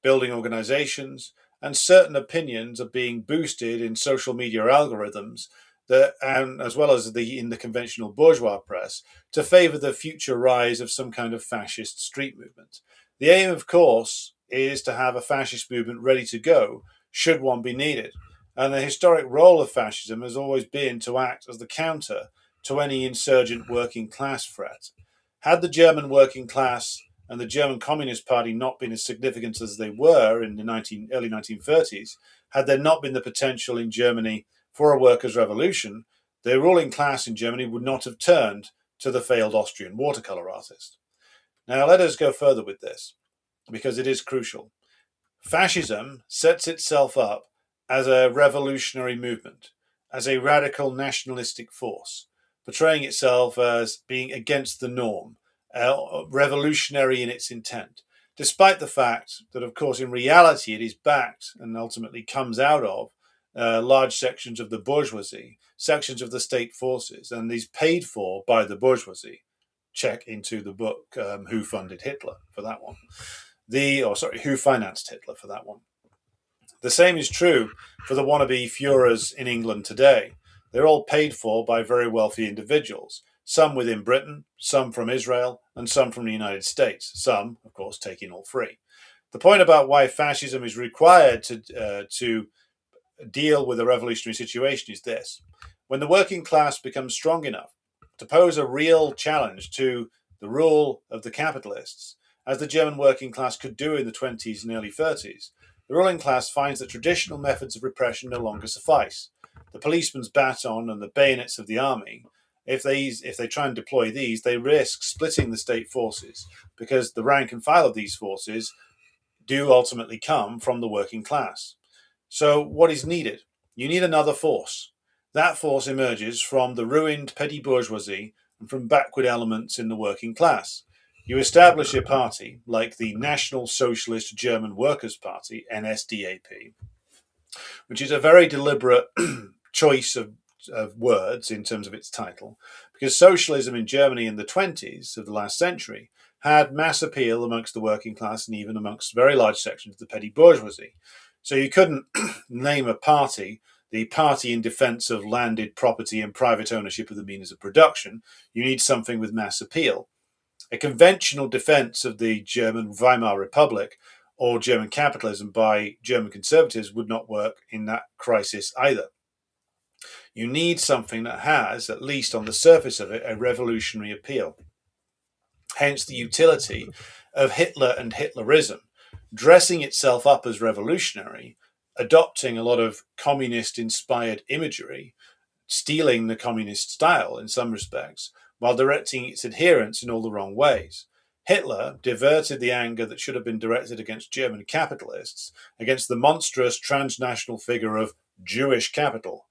building organizations, and certain opinions are being boosted in social media algorithms that, and as well as in the conventional bourgeois press, to favor the future rise of some kind of fascist street movement. The aim, of course, is to have a fascist movement ready to go should one be needed. And the historic role of fascism has always been to act as the counter to any insurgent working class threat. Had the German working class and the German Communist Party not been as significant as they were in the early 1930s, had there not been the potential in Germany for a workers' revolution, the ruling class in Germany would not have turned to the failed Austrian watercolor artist. Now, let us go further with this, because it is crucial. Fascism sets itself up as a revolutionary movement, as a radical nationalistic force, portraying itself as being against the norm, revolutionary in its intent, despite the fact that, of course, in reality it is backed and ultimately comes out of large sections of the bourgeoisie, sections of the state forces, and is paid for by the bourgeoisie. Check into the book Who Funded Hitler for that one. Who Financed Hitler for that one. The same is true for the wannabe Führers in England today. They're all paid for by very wealthy individuals, some within Britain, some from Israel, and some from the United States, some, of course, taking all free. The point about why fascism is required to deal with a revolutionary situation is this. When the working class becomes strong enough to pose a real challenge to the rule of the capitalists, as the German working class could do in the 20s and early 30s, the ruling class finds that traditional methods of repression no longer suffice. The policeman's baton and the bayonets of the army, if they try and deploy these, they risk splitting the state forces because the rank and file of these forces do ultimately come from the working class. So what is needed? You need another force. That force emerges from the ruined petty bourgeoisie and from backward elements in the working class. You establish a party like the National Socialist German Workers' Party, NSDAP, which is a very deliberate choice of words in terms of its title, because socialism in Germany in the 20s of the last century had mass appeal amongst the working class and even amongst very large sections of the petty bourgeoisie. So you couldn't name a party the party in defense of landed property and private ownership of the means of production. You need something with mass appeal. A conventional defense of the German Weimar Republic or German capitalism by German conservatives would not work in that crisis either. You need something that has, at least on the surface of it, a revolutionary appeal. Hence the utility of Hitler and Hitlerism, dressing itself up as revolutionary, adopting a lot of communist-inspired imagery, stealing the communist style in some respects, while directing its adherents in all the wrong ways. Hitler diverted the anger that should have been directed against German capitalists against the monstrous transnational figure of Jewish capital,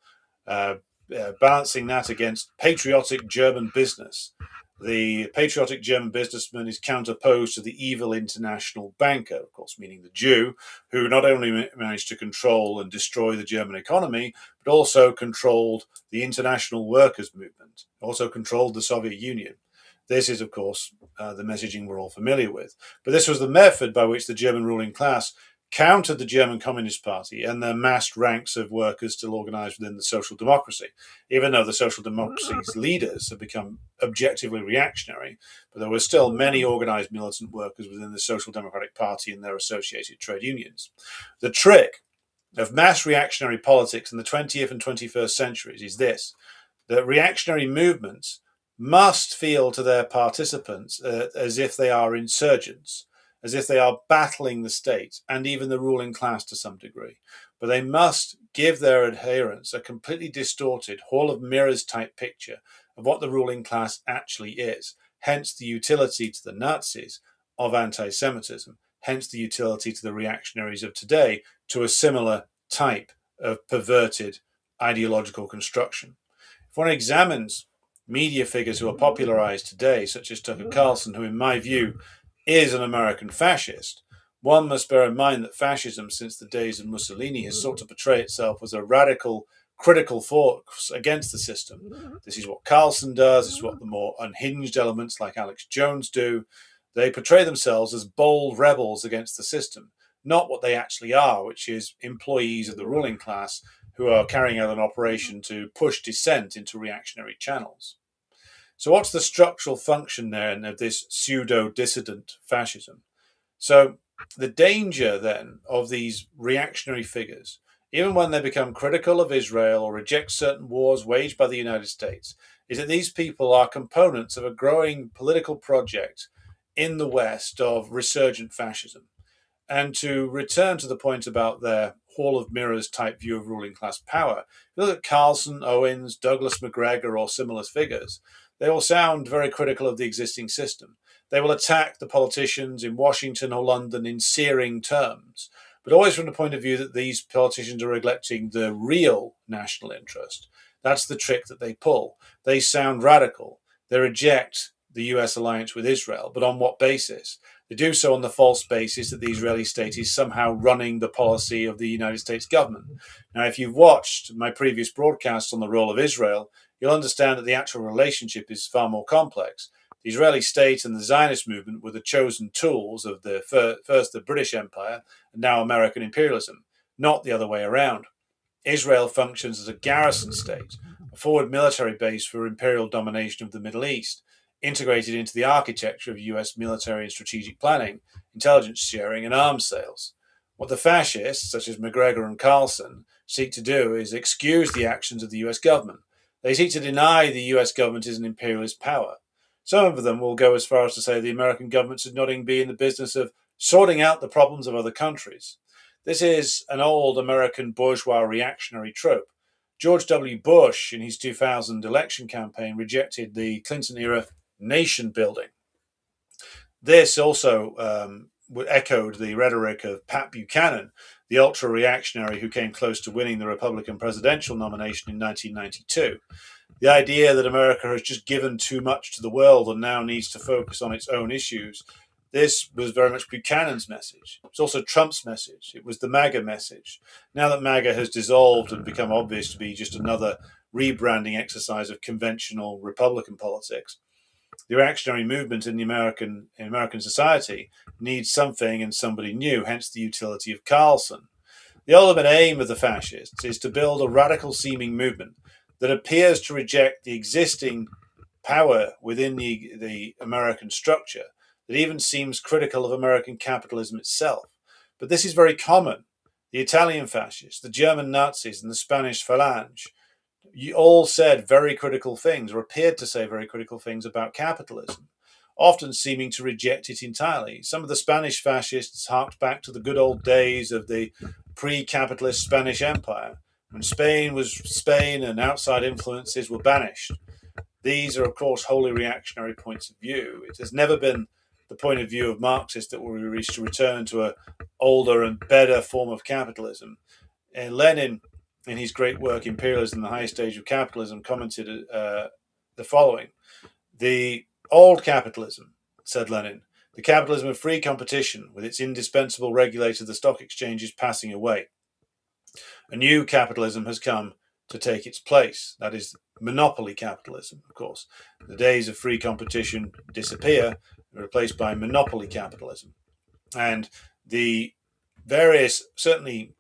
balancing that against patriotic German business. The patriotic German businessman is counterposed to the evil international banker, of course, meaning the Jew, who not only managed to control and destroy the German economy, but also controlled the international workers' movement, also controlled the Soviet Union. This is, of course, the messaging we're all familiar with. But this was the method by which the German ruling class countered the German Communist Party and the massed ranks of workers still organized within the social democracy, even though the social democracy's leaders have become objectively reactionary, but there were still many organized militant workers within the Social Democratic Party and their associated trade unions. The trick of mass reactionary politics in the 20th and 21st centuries is this, that reactionary movements must feel to their participants as if they are insurgents, as if they are battling the state and even the ruling class to some degree. But they must give their adherents a completely distorted Hall of Mirrors type picture of what the ruling class actually is. hence the utility to the Nazis of anti-Semitism, hence the utility to the reactionaries of today to a similar type of perverted ideological construction. If one examines media figures who are popularized today, such as Tucker Carlson, who in my view is an American fascist, one must bear in mind that fascism, since the days of Mussolini, has sought to portray itself as a radical, critical force against the system. This is what Carlson does, this is what the more unhinged elements like Alex Jones do. They portray themselves as bold rebels against the system, not what they actually are, which is employees of the ruling class who are carrying out an operation to push dissent into reactionary channels. So what's the structural function then of this pseudo-dissident fascism? So the danger then of these reactionary figures, even when they become critical of Israel or reject certain wars waged by the United States, is that these people are components of a growing political project in the West of resurgent fascism. And to return to the point about their Hall of Mirrors type view of ruling class power, if you look at Carlson, Owens, Douglas McGregor, or similar figures, they all sound very critical of the existing system. They will attack the politicians in Washington or London in searing terms, but always from the point of view that these politicians are neglecting the real national interest. That's the trick that they pull. They sound radical. They reject the US alliance with Israel, but on what basis? They do so on the false basis that the Israeli state is somehow running the policy of the United States government. Now, if you've watched my previous broadcast on the role of Israel, you'll understand that the actual relationship is far more complex. The Israeli state and the Zionist movement were the chosen tools of first the British Empire and now American imperialism, not the other way around. Israel functions as a garrison state, a forward military base for imperial domination of the Middle East, integrated into the architecture of US military and strategic planning, intelligence sharing, and arms sales. What the fascists, such as McGregor and Carlson, seek to do is excuse the actions of the US government. They seek to deny the US government is an imperialist power. Some of them will go as far as to say the American government should not even be in the business of sorting out the problems of other countries. This is an old American bourgeois reactionary trope. George W. Bush, in his 2000 election campaign, rejected the Clinton era nation building. This also echoed the rhetoric of Pat Buchanan, the ultra reactionary who came close to winning the Republican presidential nomination in 1992. The idea that America has just given too much to the world and now needs to focus on its own issues. This was very much Buchanan's message. It's also Trump's message. It was the MAGA message. Now that MAGA has dissolved and become obvious to be just another rebranding exercise of conventional Republican politics, the reactionary movement in American society needs something and somebody new, hence the utility of Carlson. The ultimate aim of the fascists is to build a radical seeming movement that appears to reject the existing power within the American structure, that even seems critical of American capitalism itself. But this is very common. The Italian fascists, the German Nazis, and the Spanish Falange all said very critical things, or appeared to say very critical things about capitalism, often seeming to reject it entirely. Some of the Spanish fascists harked back to the good old days of the pre-capitalist Spanish Empire, when Spain was Spain and outside influences were banished. These are, of course, wholly reactionary points of view. It has never been the point of view of Marxists that we wish to return to an older and better form of capitalism. And Lenin, in his great work Imperialism, the Highest Stage of Capitalism, commented the following: "The old capitalism," said Lenin, "the capitalism of free competition, with its indispensable regulator, the stock exchange, is passing away. A new capitalism has come to take its place. That is monopoly capitalism, of course. The days of free competition disappear, replaced by monopoly capitalism." And the various, certainly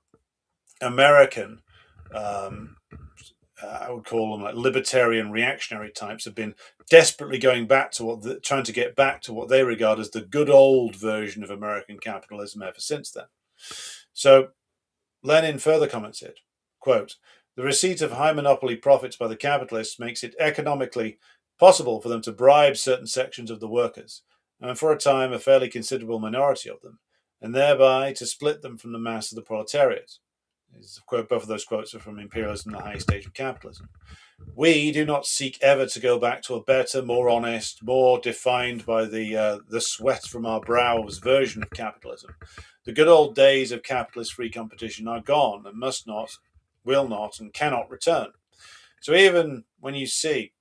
American, I would call them like libertarian reactionary types, have been desperately going back to trying to get back to what they regard as the good old version of American capitalism ever since then. So Lenin further commented, quote, "The receipt of high monopoly profits by the capitalists makes it economically possible for them to bribe certain sections of the workers, and for a time a fairly considerable minority of them, and thereby to split them from the mass of the proletariat." Both of those quotes are from Imperialism, the Highest Stage of Capitalism. We do not seek ever to go back to a better, more honest, more defined by the sweat from our brows version of capitalism. The good old days of capitalist free competition are gone and must not, will not, and cannot return. So even when you see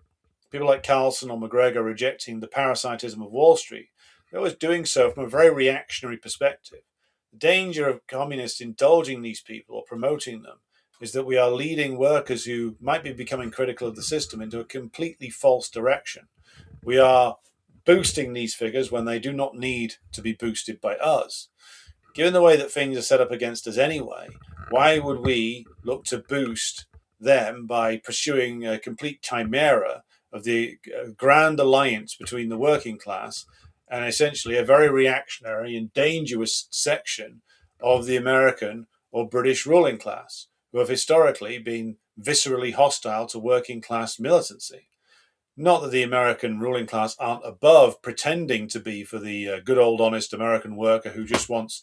people like Carlson or McGregor rejecting the parasitism of Wall Street, they're always doing so from a very reactionary perspective. The danger of communists indulging these people or promoting them is that we are leading workers who might be becoming critical of the system into a completely false direction. We are boosting these figures when they do not need to be boosted by us. Given the way that things are set up against us anyway, why would we look to boost them by pursuing a complete chimera of the grand alliance between the working class and essentially a very reactionary and dangerous section of the American or British ruling class, who have historically been viscerally hostile to working class militancy? Not that the American ruling class aren't above pretending to be for the good old honest American worker who just wants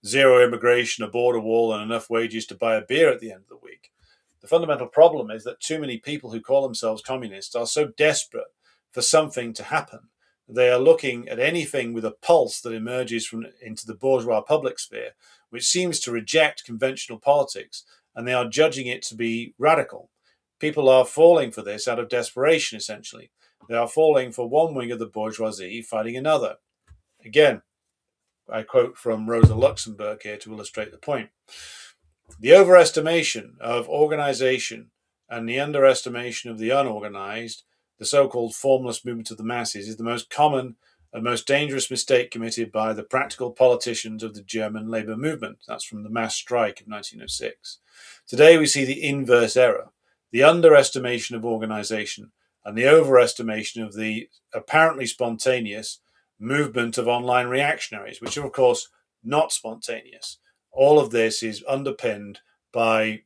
zero immigration, a border wall, and enough wages to buy a beer at the end of the week. The fundamental problem is that too many people who call themselves communists are so desperate for something to happen. They are looking at anything with a pulse that emerges from into the bourgeois public sphere, which seems to reject conventional politics, and they are judging it to be radical. People are falling for this out of desperation, essentially. They are falling for one wing of the bourgeoisie fighting another. Again, I quote from Rosa Luxemburg here to illustrate the point. The overestimation of organization and the underestimation of the unorganized, the so-called formless movement of the masses, is the most common and most dangerous mistake committed by the practical politicians of the German labor movement. That's from the mass strike of 1906. Today we see the inverse error, the underestimation of organization and the overestimation of the apparently spontaneous movement of online reactionaries, which are, of course, not spontaneous. All of this is underpinned by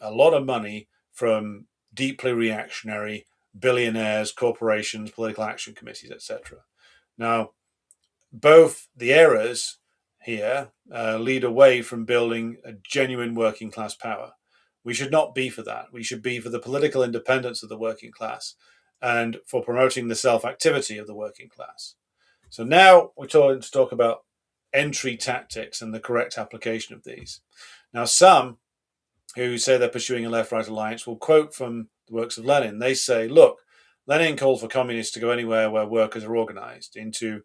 a lot of money from deeply reactionary billionaires, corporations, political action committees, etc. Now, both the errors here lead away from building a genuine working class power. We should not be for that. We should be for the political independence of the working class and for promoting the self-activity of the working class. So now we're going to talk about entry tactics and the correct application of these. Now, some who say they're pursuing a left-right alliance will quote from the works of Lenin. They say, look, Lenin called for communists to go anywhere where workers are organized, into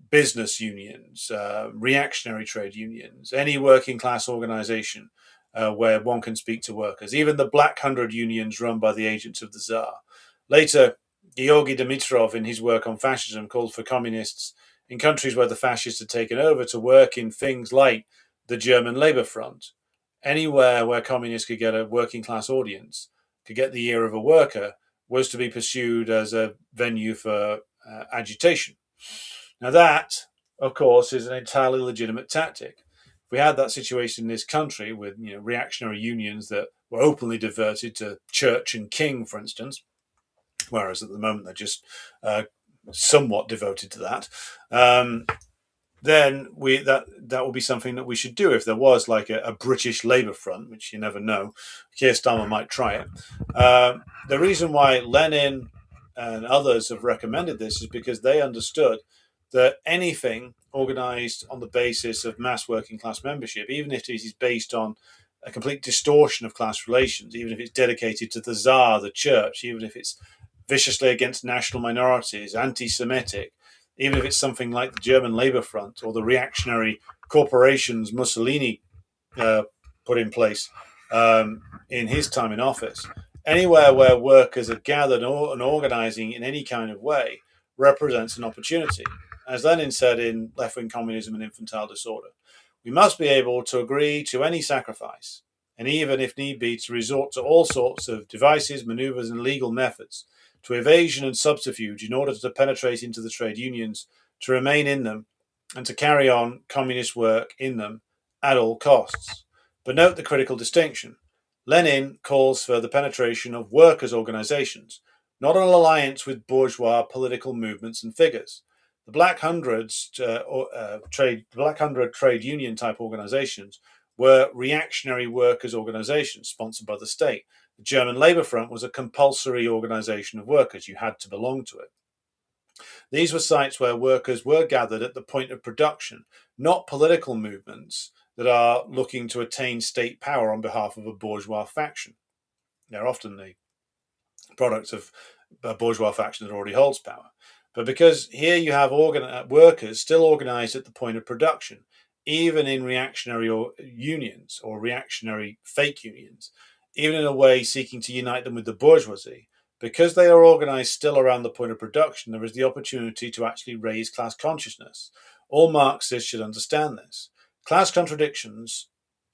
business unions, reactionary trade unions, any working class organization where one can speak to workers, even the Black Hundred unions run by the agents of the Tsar. Later, Georgy Dimitrov, in his work on fascism, called for communists in countries where the fascists had taken over to work in things like the German Labour Front. Anywhere where communists could get a working class audience, could get the ear of a worker, was to be pursued as a venue for agitation. Now that, of course, is an entirely legitimate tactic. If we had that situation in this country with reactionary unions that were openly devoted to church and king, for instance, whereas at the moment they're just somewhat devoted to that, then that would be something that we should do if there was like a British Labour Front, which you never know. Keir Starmer might try it. The reason why Lenin and others have recommended this is because they understood that anything organised on the basis of mass working class membership, even if it is based on a complete distortion of class relations, even if it's dedicated to the Tsar, the church, even if it's viciously against national minorities, anti-Semitic, even if it's something like the German Labour Front or the reactionary corporations Mussolini put in place in his time in office, anywhere where workers are gathered and organising in any kind of way represents an opportunity. As Lenin said in Left-Wing Communism and Infantile Disorder, we must be able to agree to any sacrifice, and even, if need be, to resort to all sorts of devices, manoeuvres, and legal methods, to evasion and subterfuge in order to penetrate into the trade unions, to remain in them, and to carry on communist work in them at all costs. But note the critical distinction. Lenin calls for the penetration of workers' organizations, not an alliance with bourgeois political movements and figures. The Black Hundreds trade union type organizations were reactionary workers' organizations sponsored by the state. The German Labour Front was a compulsory organisation of workers. You had to belong to it. These were sites where workers were gathered at the point of production, not political movements that are looking to attain state power on behalf of a bourgeois faction. They're often the product of a bourgeois faction that already holds power. But because here you have workers still organized at the point of production, even in reactionary unions or reactionary fake unions, even in a way seeking to unite them with the bourgeoisie, because they are organized still around the point of production, there is the opportunity to actually raise class consciousness. All Marxists should understand this. Class contradictions,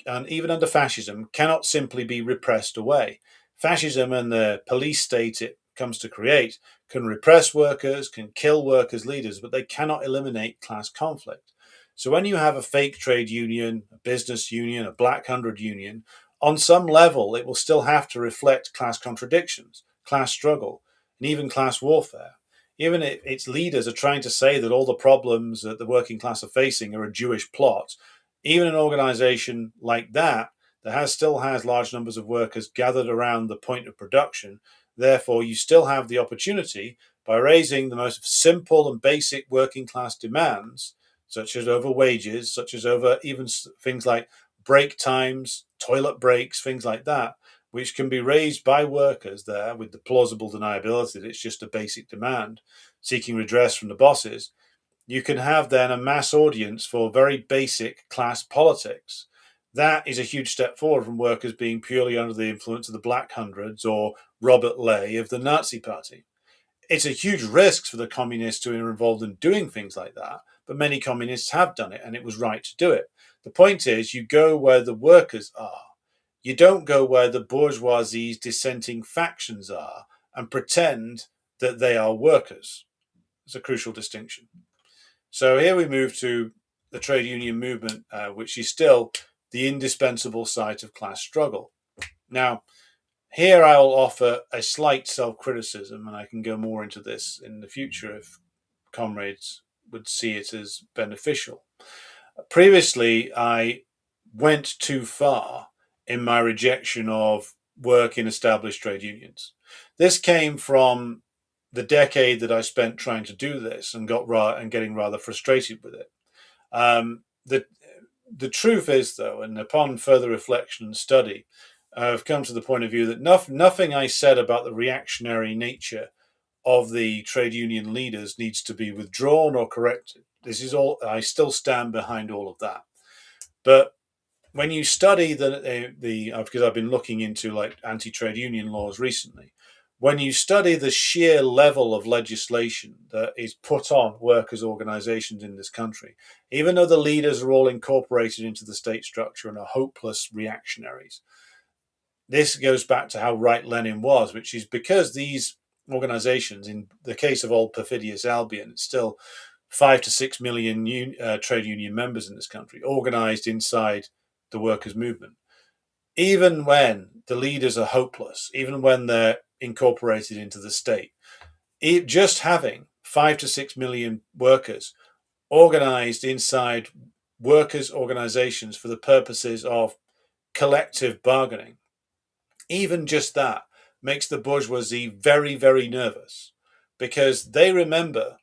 and even under fascism, cannot simply be repressed away. Fascism and the police state it comes to create can repress workers, can kill workers' leaders, but they cannot eliminate class conflict. So when you have a fake trade union, a business union, a Black Hundred union, on some level it will still have to reflect class contradictions, class struggle, and even class warfare. Even if its leaders are trying to say that all the problems that the working class are facing are a Jewish plot, even an organization like that still has large numbers of workers gathered around the point of production. Therefore, you still have the opportunity, by raising the most simple and basic working class demands, such as over wages, such as over even things like break times, toilet breaks, things like that, which can be raised by workers there with the plausible deniability that it's just a basic demand, seeking redress from the bosses. You can have then a mass audience for very basic class politics. That is a huge step forward from workers being purely under the influence of the Black Hundreds or Robert Ley of the Nazi Party. It's a huge risk for the communists who are involved in doing things like that, but many communists have done it, and it was right to do it. The point is, you go where the workers are. You don't go where the bourgeoisie's dissenting factions are and pretend that they are workers. It's a crucial distinction. So here we move to the trade union movement, which is still the indispensable site of class struggle. Now, here I'll offer a slight self-criticism, and I can go more into this in the future if comrades would see it as beneficial. Previously, I went too far in my rejection of work in established trade unions. This came from the decade that I spent trying to do this and getting rather frustrated with it. The truth is, though, and upon further reflection and study, I've come to the point of view that nothing I said about the reactionary nature of the trade union leaders needs to be withdrawn or corrected. This is all. I still stand behind all of that. But when you study because I've been looking into like anti-trade union laws recently, when you study the sheer level of legislation that is put on workers' organizations in this country, even though the leaders are all incorporated into the state structure and are hopeless reactionaries, this goes back to how right Lenin was, which is because these organizations, in the case of old perfidious Albion, it's still 5 to 6 million trade union members in this country, organized inside the workers' movement. Even when the leaders are hopeless, even when they're incorporated into the state, just having 5 to 6 million workers organized inside workers' organizations for the purposes of collective bargaining, even just that makes the bourgeoisie very, very nervous, because they remember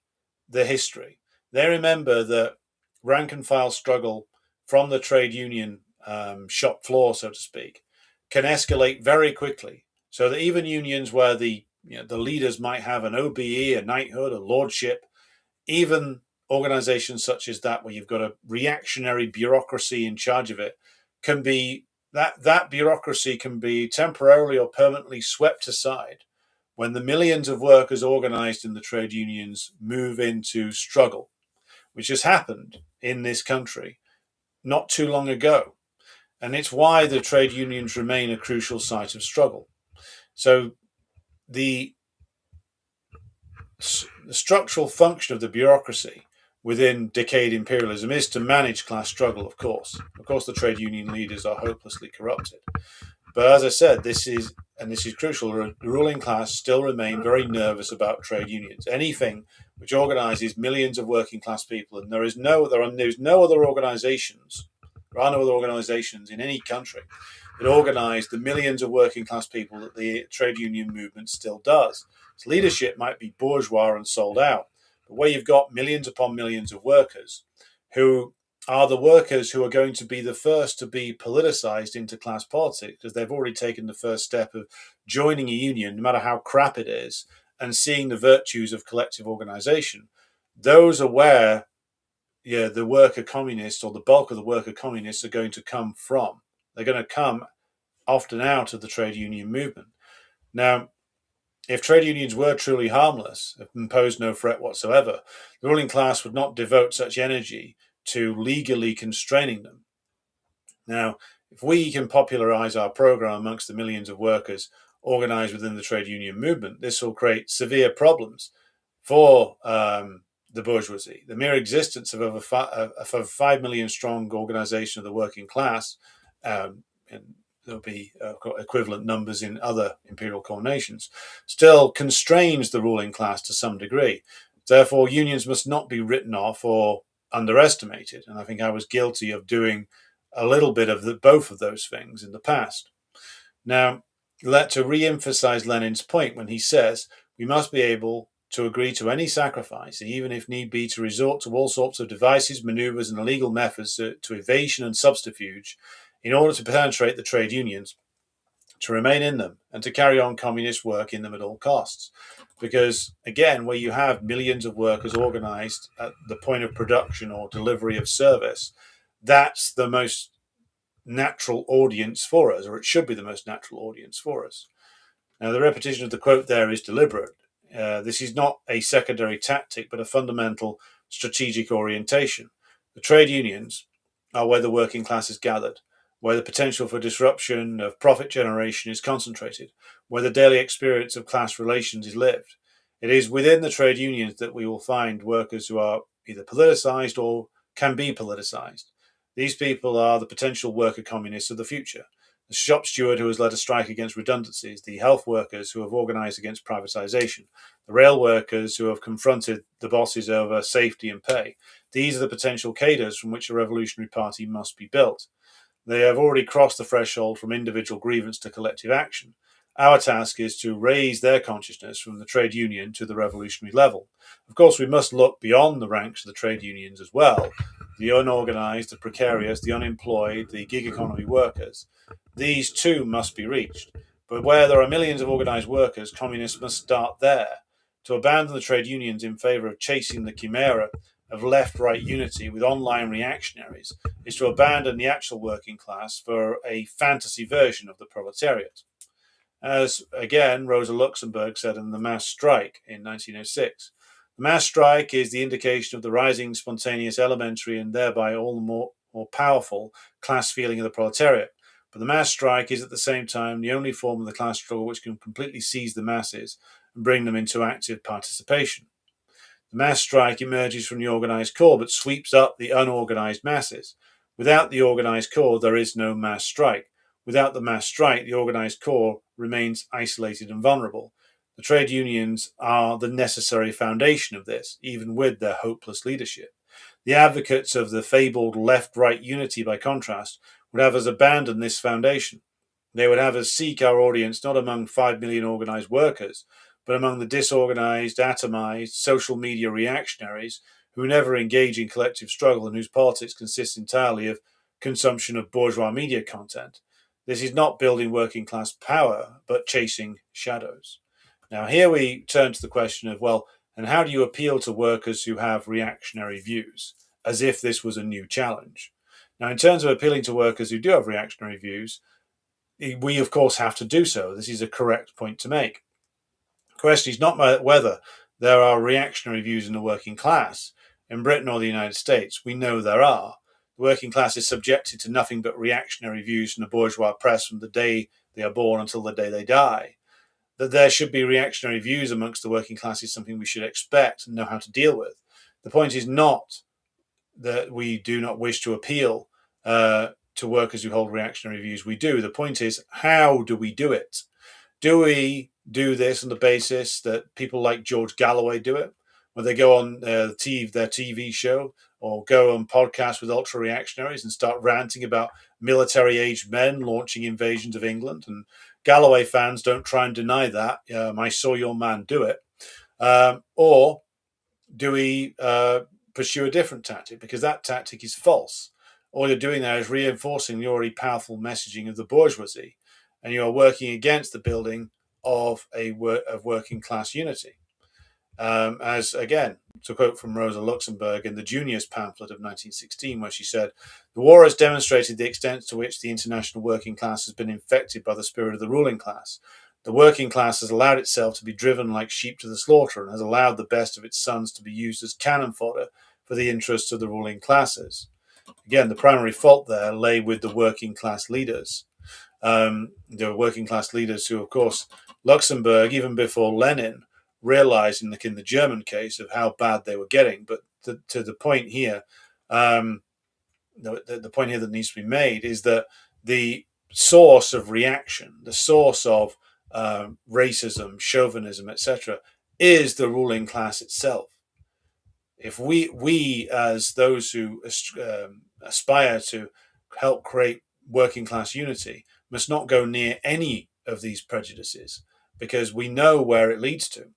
the history. They remember the rank and file struggle from the trade union shop floor, so to speak, can escalate very quickly. So that even unions where the leaders might have an OBE, a knighthood, a lordship, even organizations such as that, where you've got a reactionary bureaucracy in charge of it, can be that bureaucracy can be temporarily or permanently swept aside when the millions of workers organized in the trade unions move into struggle, which has happened in this country not too long ago. And it's why the trade unions remain a crucial site of struggle. So the structural function of the bureaucracy within decayed imperialism is to manage class struggle, of course. Of course, the trade union leaders are hopelessly corrupted. But as I said, this is crucial, the ruling class still remain very nervous about trade unions. Anything which organizes millions of working class people, and there's no other organizations in any country It organized the millions of working class people that the trade union movement still does. Its leadership might be bourgeois and sold out, but where you've got millions upon millions of workers who are the workers who are going to be the first to be politicized into class politics because they've already taken the first step of joining a union, no matter how crap it is, and seeing the virtues of collective organization. Those are where the worker communists or the bulk of the worker communists are going to come from. They're going to come often out of the trade union movement. Now, if trade unions were truly harmless, and posed no threat whatsoever, the ruling class would not devote such energy to legally constraining them. Now, if we can popularize our program amongst the millions of workers organized within the trade union movement, this will create severe problems for the bourgeoisie. The mere existence of over 5 million strong organization of the working class, and there'll be equivalent numbers in other imperial core nations, still constrains the ruling class to some degree. Therefore, unions must not be written off or underestimated. And I think I was guilty of doing a little bit of both of those things in the past. Now, to re-emphasize Lenin's point when he says we must be able to agree to any sacrifice, even if need be to resort to all sorts of devices, maneuvers, and illegal methods to evasion and subterfuge in order to penetrate the trade unions, to remain in them, and to carry on communist work in them at all costs. Because, again, where you have millions of workers organized at the point of production or delivery of service, that's the most natural audience for us, or it should be the most natural audience for us. Now, the repetition of the quote there is deliberate. This is not a secondary tactic, but a fundamental strategic orientation. The trade unions are where the working class is gathered, where the potential for disruption of profit generation is concentrated, where the daily experience of class relations is lived. It is within the trade unions that we will find workers who are either politicized or can be politicized. These people are the potential worker communists of the future. The shop steward who has led a strike against redundancies, the health workers who have organized against privatization, the rail workers who have confronted the bosses over safety and pay. These are the potential cadres from which a revolutionary party must be built. They have already crossed the threshold from individual grievance to collective action. Our task is to raise their consciousness from the trade union to the revolutionary level. Of course, we must look beyond the ranks of the trade unions as well. The unorganized, the precarious, the unemployed, the gig economy workers. These too must be reached. But where there are millions of organized workers, communists must start there. To abandon the trade unions in favor of chasing the chimera of left-right unity with online reactionaries is to abandon the actual working class for a fantasy version of the proletariat. As, again, Rosa Luxemburg said in the mass strike in 1906, the mass strike is the indication of the rising, spontaneous, elementary, and thereby all the more powerful class feeling of the proletariat. But the mass strike is at the same time the only form of the class struggle which can completely seize the masses and bring them into active participation. The mass strike emerges from the organized core but sweeps up the unorganized masses. Without the organized core, there is no mass strike. Without the mass strike, the organized core remains isolated and vulnerable. The trade unions are the necessary foundation of this, even with their hopeless leadership. The advocates of the fabled left-right unity, by contrast, would have us abandon this foundation. They would have us seek our audience not among 5 million organized workers, but among the disorganized, atomized, social media reactionaries who never engage in collective struggle and whose politics consists entirely of consumption of bourgeois media content. This is not building working class power, but chasing shadows. Now, here we turn to the question of, well, and how do you appeal to workers who have reactionary views, as if this was a new challenge? Now, in terms of appealing to workers who do have reactionary views, we, of course, have to do so. This is a correct point to make. The question is not whether there are reactionary views in the working class. In Britain or the United States, we know there are. The working class is subjected to nothing but reactionary views from the bourgeois press from the day they are born until the day they die. That there should be reactionary views amongst the working class is something we should expect and know how to deal with. The point is not that we do not wish to appeal to workers who hold reactionary views. We do. The point is, how do we do it? Do we do this on the basis that people like George Galloway do it, when they go on their TV show or go on podcasts with ultra reactionaries and start ranting about military aged men launching invasions of England. And Galloway fans, don't try and deny that. I saw your man do it. Or do we pursue a different tactic? Because that tactic is false. All you're doing there is reinforcing the already powerful messaging of the bourgeoisie, and you are working against the building of working class unity. As again, to quote from Rosa Luxemburg in the Juniors pamphlet of 1916, where she said, "The war has demonstrated the extent to which the international working class has been infected by the spirit of the ruling class. The working class has allowed itself to be driven like sheep to the slaughter and has allowed the best of its sons to be used as cannon fodder for the interests of the ruling classes." Again, the primary fault there lay with the working class leaders. The working class leaders who, of course, Luxemburg, even before Lenin, realized in the German case of how bad they were getting. But to the point here, the point here that needs to be made is that the source of reaction, the source of racism, chauvinism, etc., is the ruling class itself. If we as those who aspire to help create working class unity must not go near any of these prejudices, because we know where it leads to.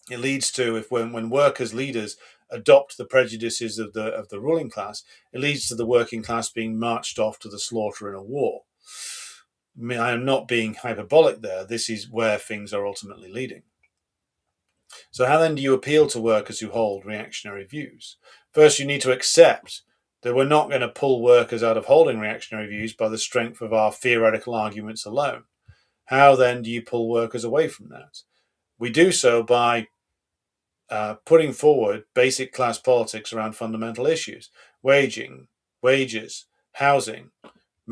It leads to, if when workers' leaders adopt the prejudices of the ruling class, it leads to the working class being marched off to the slaughter in a war. I mean, I am not being hyperbolic there. This is where things are ultimately leading. So how then do you appeal to workers who hold reactionary views? First, you need to accept that we're not going to pull workers out of holding reactionary views by the strength of our theoretical arguments alone. How then do you pull workers away from that? We do so by putting forward basic class politics around fundamental issues: wages, housing,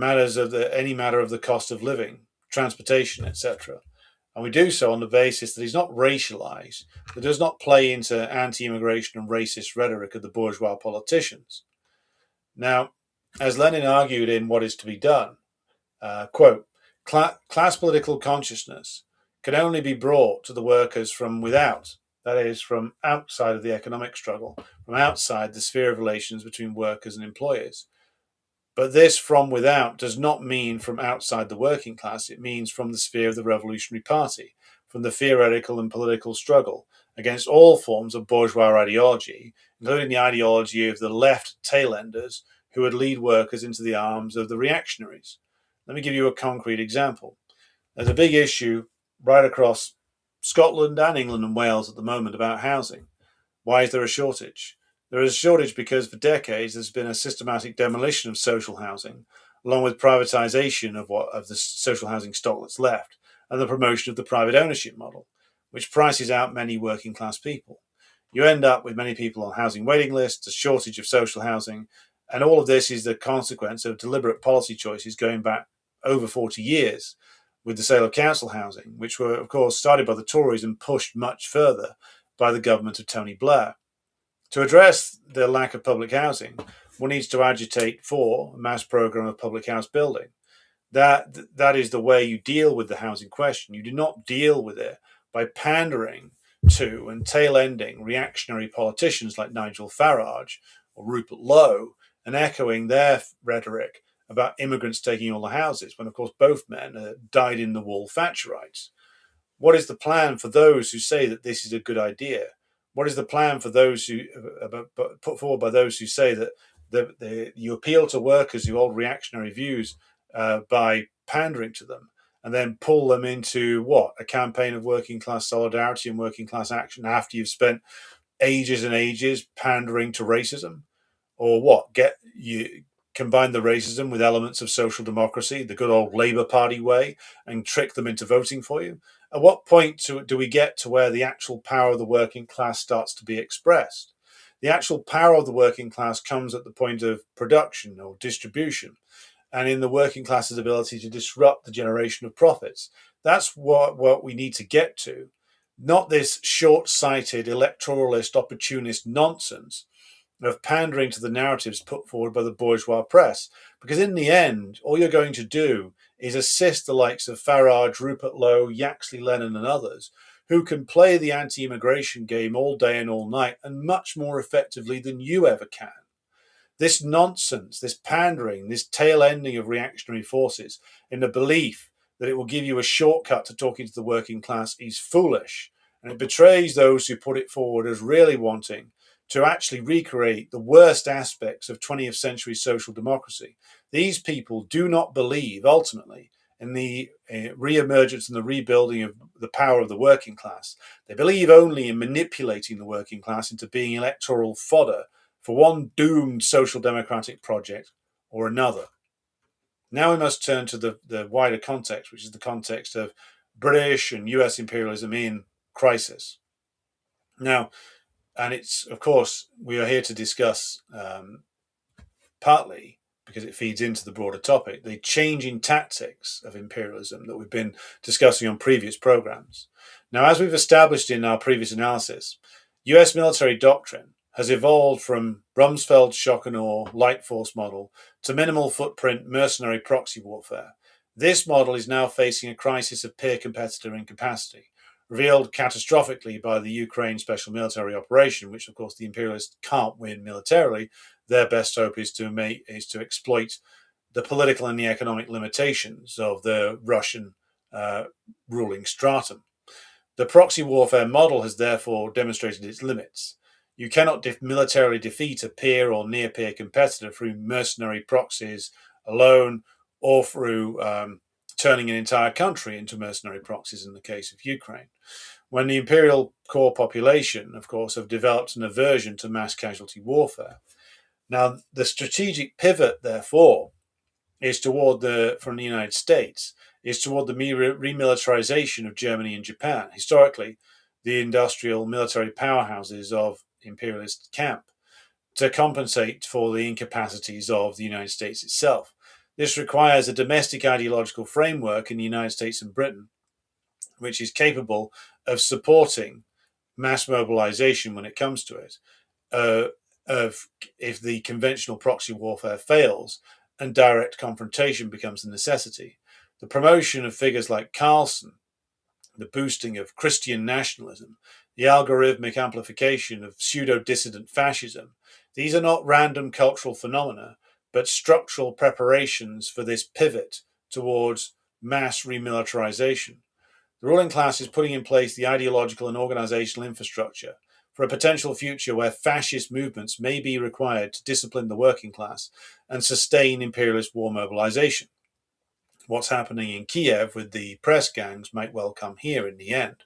any matter of the cost of living, transportation, etc. And we do so on the basis that he's not racialized, that does not play into anti-immigration and racist rhetoric of the bourgeois politicians. Now, as Lenin argued in What Is to Be Done, quote, class political consciousness can only be brought to the workers from without, that is, from outside of the economic struggle, from outside the sphere of relations between workers and employers. But this from without does not mean from outside the working class. It means from the sphere of the Revolutionary Party, from the theoretical and political struggle against all forms of bourgeois ideology, including the ideology of the left tailenders who would lead workers into the arms of the reactionaries. Let me give you a concrete example. There's a big issue right across Scotland and England and Wales at the moment about housing. Why is there a shortage? There is a shortage because for decades there's been a systematic demolition of social housing, along with privatization of the social housing stock that's left, and the promotion of the private ownership model, which prices out many working class people. You end up with many people on housing waiting lists, a shortage of social housing, and all of this is the consequence of deliberate policy choices going back over 40 years, with the sale of council housing, which were, of course, started by the Tories and pushed much further by the government of Tony Blair. To address the lack of public housing, one needs to agitate for a mass program of public house building. That is the way you deal with the housing question. You do not deal with it by pandering to and tail-ending reactionary politicians like Nigel Farage or Rupert Lowe and echoing their rhetoric about immigrants taking all the houses, when, of course, both men are dyed-in-the-wool Thatcherites. What is the plan for those who say that this is a good idea? What is the plan for those who put forward by those who say that you appeal to workers who hold reactionary views by pandering to them, and then pull them into what? A campaign of working class solidarity and working class action after you've spent ages and ages pandering to racism? Or what? Combine the racism with elements of social democracy, the good old Labour Party way, and trick them into voting for you? At what point do we get to where the actual power of the working class starts to be expressed? The actual power of the working class comes at the point of production or distribution, and in the working class's ability to disrupt the generation of profits. That's what we need to get to, not this short-sighted, electoralist, opportunist nonsense of pandering to the narratives put forward by the bourgeois press. Because in the end, all you're going to do is assist the likes of Farage, Rupert Lowe, Yaxley Lennon and others, who can play the anti-immigration game all day and all night and much more effectively than you ever can. This nonsense, this pandering, this tail ending of reactionary forces in the belief that it will give you a shortcut to talking to the working class is foolish, and it betrays those who put it forward as really wanting to actually recreate the worst aspects of 20th century social democracy. These people do not believe, ultimately, in the re-emergence and the rebuilding of the power of the working class. They believe only in manipulating the working class into being electoral fodder for one doomed social democratic project or another. Now we must turn to the wider context, which is the context of British and US imperialism in crisis. Now, and it's, of course, we are here to discuss partly because it feeds into the broader topic, the changing tactics of imperialism that we've been discussing on previous programs. Now, as we've established in our previous analysis, US military doctrine has evolved from Rumsfeld's shock and awe light force model to minimal footprint mercenary proxy warfare. This model is now facing a crisis of peer competitor incapacity, revealed catastrophically by the Ukraine special military operation, which of course the imperialists can't win militarily. Their best hope is to exploit the political and the economic limitations of the Russian ruling stratum. The proxy warfare model has therefore demonstrated its limits. You cannot militarily defeat a peer or near peer competitor through mercenary proxies alone, or through turning an entire country into mercenary proxies in the case of Ukraine. When the imperial core population, of course, have developed an aversion to mass casualty warfare. Now, the strategic pivot, therefore, is from the United States, is toward the remilitarization of Germany and Japan, historically the industrial military powerhouses of imperialist camp, to compensate for the incapacities of the United States itself. This requires a domestic ideological framework in the United States and Britain, which is capable of supporting mass mobilization when it comes to it, if the conventional proxy warfare fails and direct confrontation becomes a necessity. The promotion of figures like Carlson, the boosting of Christian nationalism, the algorithmic amplification of pseudo-dissident fascism, these are not random cultural phenomena, but structural preparations for this pivot towards mass remilitarization. The ruling class is putting in place the ideological and organizational infrastructure for a potential future where fascist movements may be required to discipline the working class and sustain imperialist war mobilization. What's happening in Kiev with the press gangs might well come here in the end.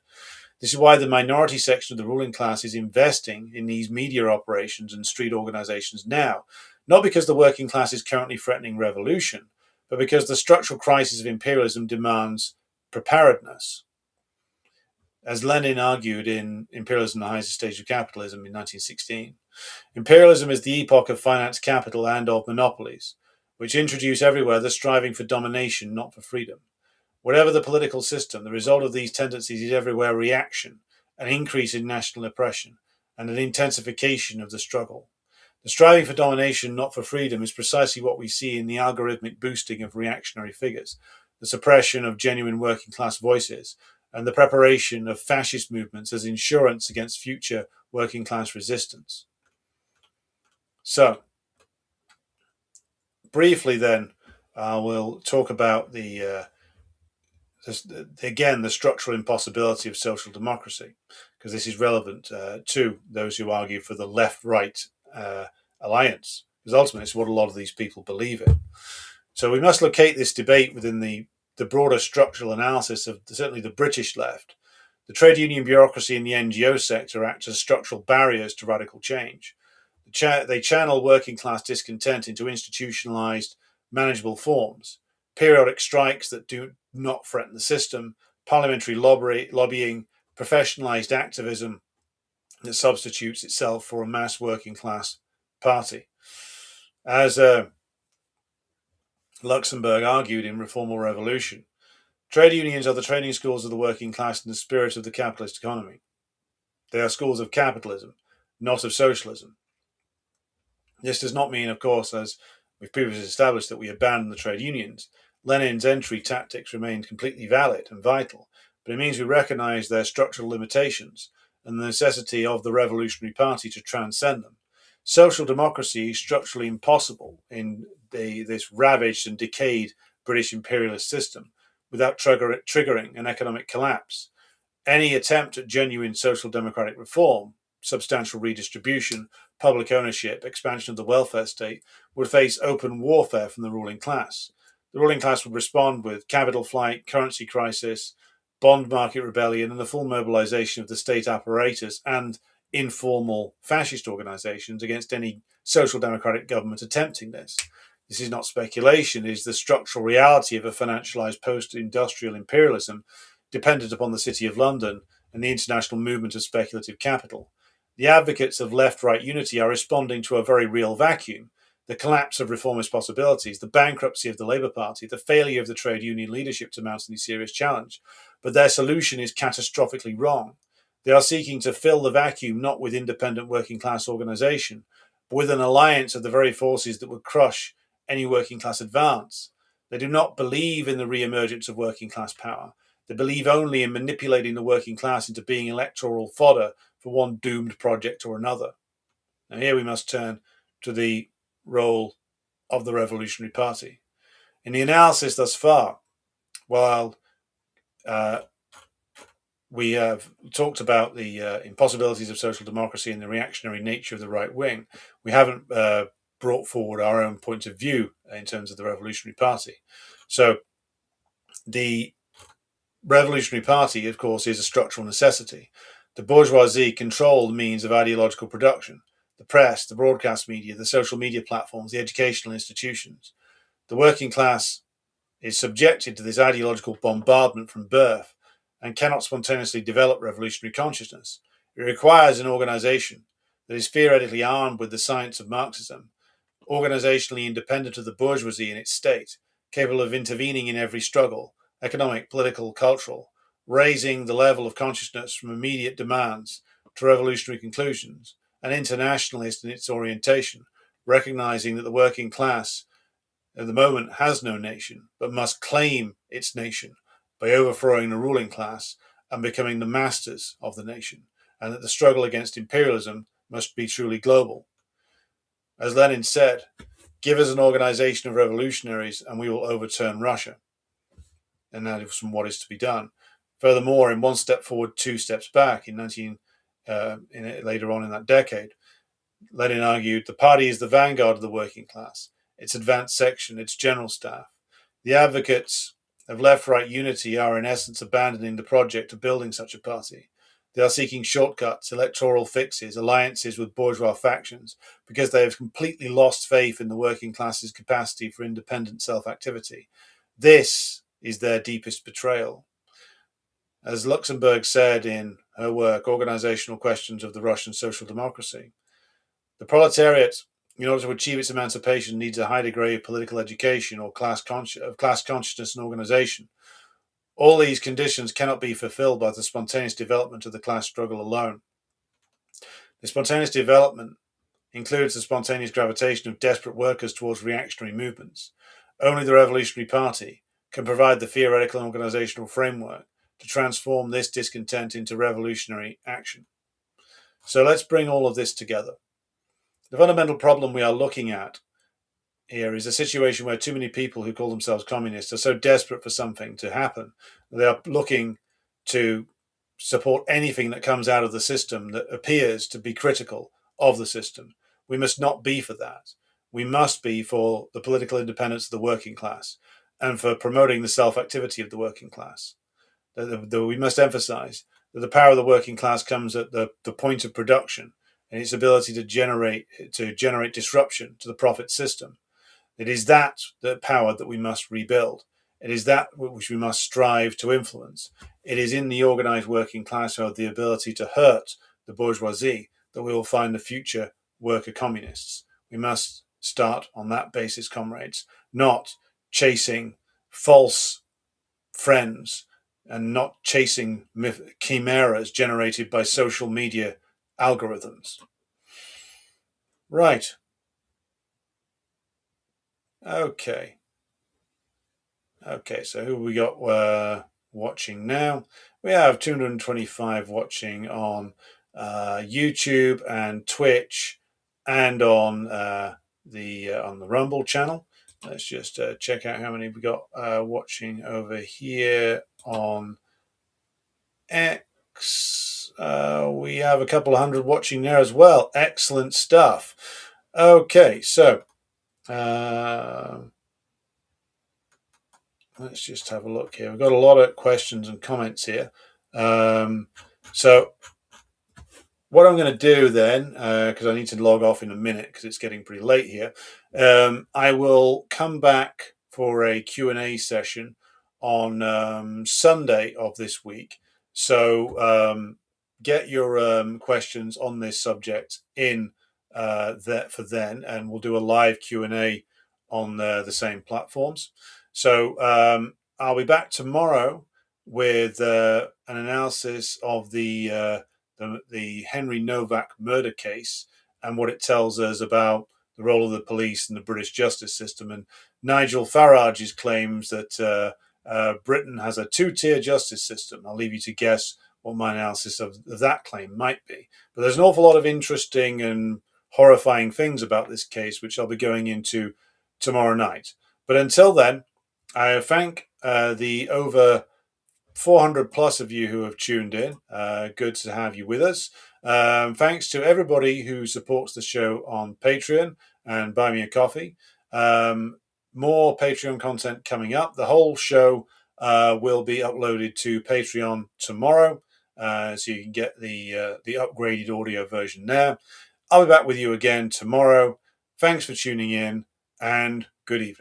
This is why the minority section of the ruling class is investing in these media operations and street organizations now, not because the working class is currently threatening revolution, but because the structural crisis of imperialism demands preparedness. As Lenin argued in Imperialism, the Highest Stage of Capitalism in 1916, imperialism is the epoch of finance capital and of monopolies, which introduce everywhere the striving for domination, not for freedom. Whatever the political system, the result of these tendencies is everywhere reaction, an increase in national oppression, and an intensification of the struggle. The striving for domination, not for freedom, is precisely what we see in the algorithmic boosting of reactionary figures, the suppression of genuine working class voices, and the preparation of fascist movements as insurance against future working class resistance. So, briefly then, we'll talk about the structural impossibility of social democracy, because this is relevant to those who argue for the left-right alliance, because ultimately it's what a lot of these people believe in. So we must locate this debate within the broader structural analysis of certainly the British left. The trade union bureaucracy and the NGO sector act as structural barriers to radical change. They channel working class discontent into institutionalized, manageable forms. Periodic strikes that do not threaten the system, parliamentary lobbying, professionalized activism that substitutes itself for a mass working class party. As Luxemburg argued in Reform or Revolution, trade unions are the training schools of the working class in the spirit of the capitalist economy. They are schools of capitalism, not of socialism. This does not mean, of course, as we've previously established, that we abandon the trade unions. Lenin's entry tactics remained completely valid and vital, but it means we recognize their structural limitations and the necessity of the Revolutionary Party to transcend them. Social democracy is structurally impossible in this ravaged and decayed British imperialist system without triggering an economic collapse. Any attempt at genuine social democratic reform, substantial redistribution, public ownership, expansion of the welfare state, would face open warfare from the ruling class. The ruling class would respond with capital flight, currency crisis, bond market rebellion, and the full mobilization of the state apparatus and informal fascist organizations against any social democratic government attempting this. This is not speculation, it is the structural reality of a financialized post industrial imperialism dependent upon the City of London and the international movement of speculative capital. The advocates of left right unity are responding to a very real vacuum: the collapse of reformist possibilities, the bankruptcy of the Labour Party, the failure of the trade union leadership to mount any serious challenge. But their solution is catastrophically wrong. They are seeking to fill the vacuum not with independent working class organisation, but with an alliance of the very forces that would crush any working class advance. They do not believe in the re-emergence of working class power. They believe only in manipulating the working class into being electoral fodder for one doomed project or another. Now, here we must turn to the role of the Revolutionary Party. In the analysis thus far, while we have talked about the impossibilities of social democracy and the reactionary nature of the right wing, we haven't brought forward our own point of view in terms of the Revolutionary Party. So the Revolutionary Party, of course, is a structural necessity. The bourgeoisie control the means of ideological production: the press, the broadcast media, the social media platforms, the educational institutions. The working class is subjected to this ideological bombardment from birth and cannot spontaneously develop revolutionary consciousness. It requires an organization that is theoretically armed with the science of Marxism, organizationally independent of the bourgeoisie and its state, capable of intervening in every struggle, economic, political, cultural, raising the level of consciousness from immediate demands to revolutionary conclusions, and internationalist in its orientation, recognizing that the working class at the moment has no nation, but must claim its nation by overthrowing the ruling class and becoming the masters of the nation, and that the struggle against imperialism must be truly global. As Lenin said, give us an organization of revolutionaries and we will overturn Russia. And that is what is to be done. Furthermore, in one step forward, two steps back, later on in that decade, Lenin argued the party is the vanguard of the working class, its advanced section, its general staff. The advocates of left-right unity are in essence abandoning the project of building such a party. They are seeking shortcuts, electoral fixes, alliances with bourgeois factions, because they have completely lost faith in the working class's capacity for independent self-activity. This is their deepest betrayal. As Luxemburg said in her work, Organizational Questions of the Russian Social Democracy, the proletariat, in order to achieve its emancipation, needs a high degree of political education or class consciousness and organization. All these conditions cannot be fulfilled by the spontaneous development of the class struggle alone. The spontaneous development includes the spontaneous gravitation of desperate workers towards reactionary movements. Only the Revolutionary Party can provide the theoretical and organizational framework to transform this discontent into revolutionary action. So let's bring all of this together. The fundamental problem we are looking at here is a situation where too many people who call themselves communists are so desperate for something to happen, they are looking to support anything that comes out of the system that appears to be critical of the system. We must not be for that. We must be for the political independence of the working class and for promoting the self-activity of the working class. We must emphasize that the power of the working class comes at the point of production and its ability to generate disruption to the profit system. It is that power that we must rebuild. It is that which we must strive to influence. It is in the organized working class who have the ability to hurt the bourgeoisie that we will find the future worker communists. We must start on that basis, comrades, not chasing false friends and not chasing chimeras generated by social media algorithms. Right. Okay, so who we got watching now? We have 225 watching on YouTube and Twitch and on the Rumble channel. Let's just check out how many we got watching over here on X. We have a couple of hundred watching there as well. Excellent stuff. Okay, so let's just have a look here. We've got a lot of questions and comments here. So what I'm going to do then, because I need to log off in a minute because it's getting pretty late here, I will come back for a Q&A session on Sunday of this week. So get your questions on this subject in for then, and we'll do a live Q&A on the same platforms. So I'll be back tomorrow with an analysis of the Henry Novak murder case and what it tells us about the role of the police and the British justice system, and Nigel Farage's claims that Britain has a two-tier justice system. I'll leave you to guess what my analysis of that claim might be. But there's an awful lot of interesting and horrifying things about this case, which I'll be going into tomorrow night. But until then, I thank the over 400 plus of you who have tuned in. Good to have you with us. Thanks to everybody who supports the show on Patreon and Buy Me a Coffee. More Patreon content coming up. The whole show will be uploaded to Patreon tomorrow, so you can get the upgraded audio version there. I'll be back with you again tomorrow. Thanks for tuning in, and good evening.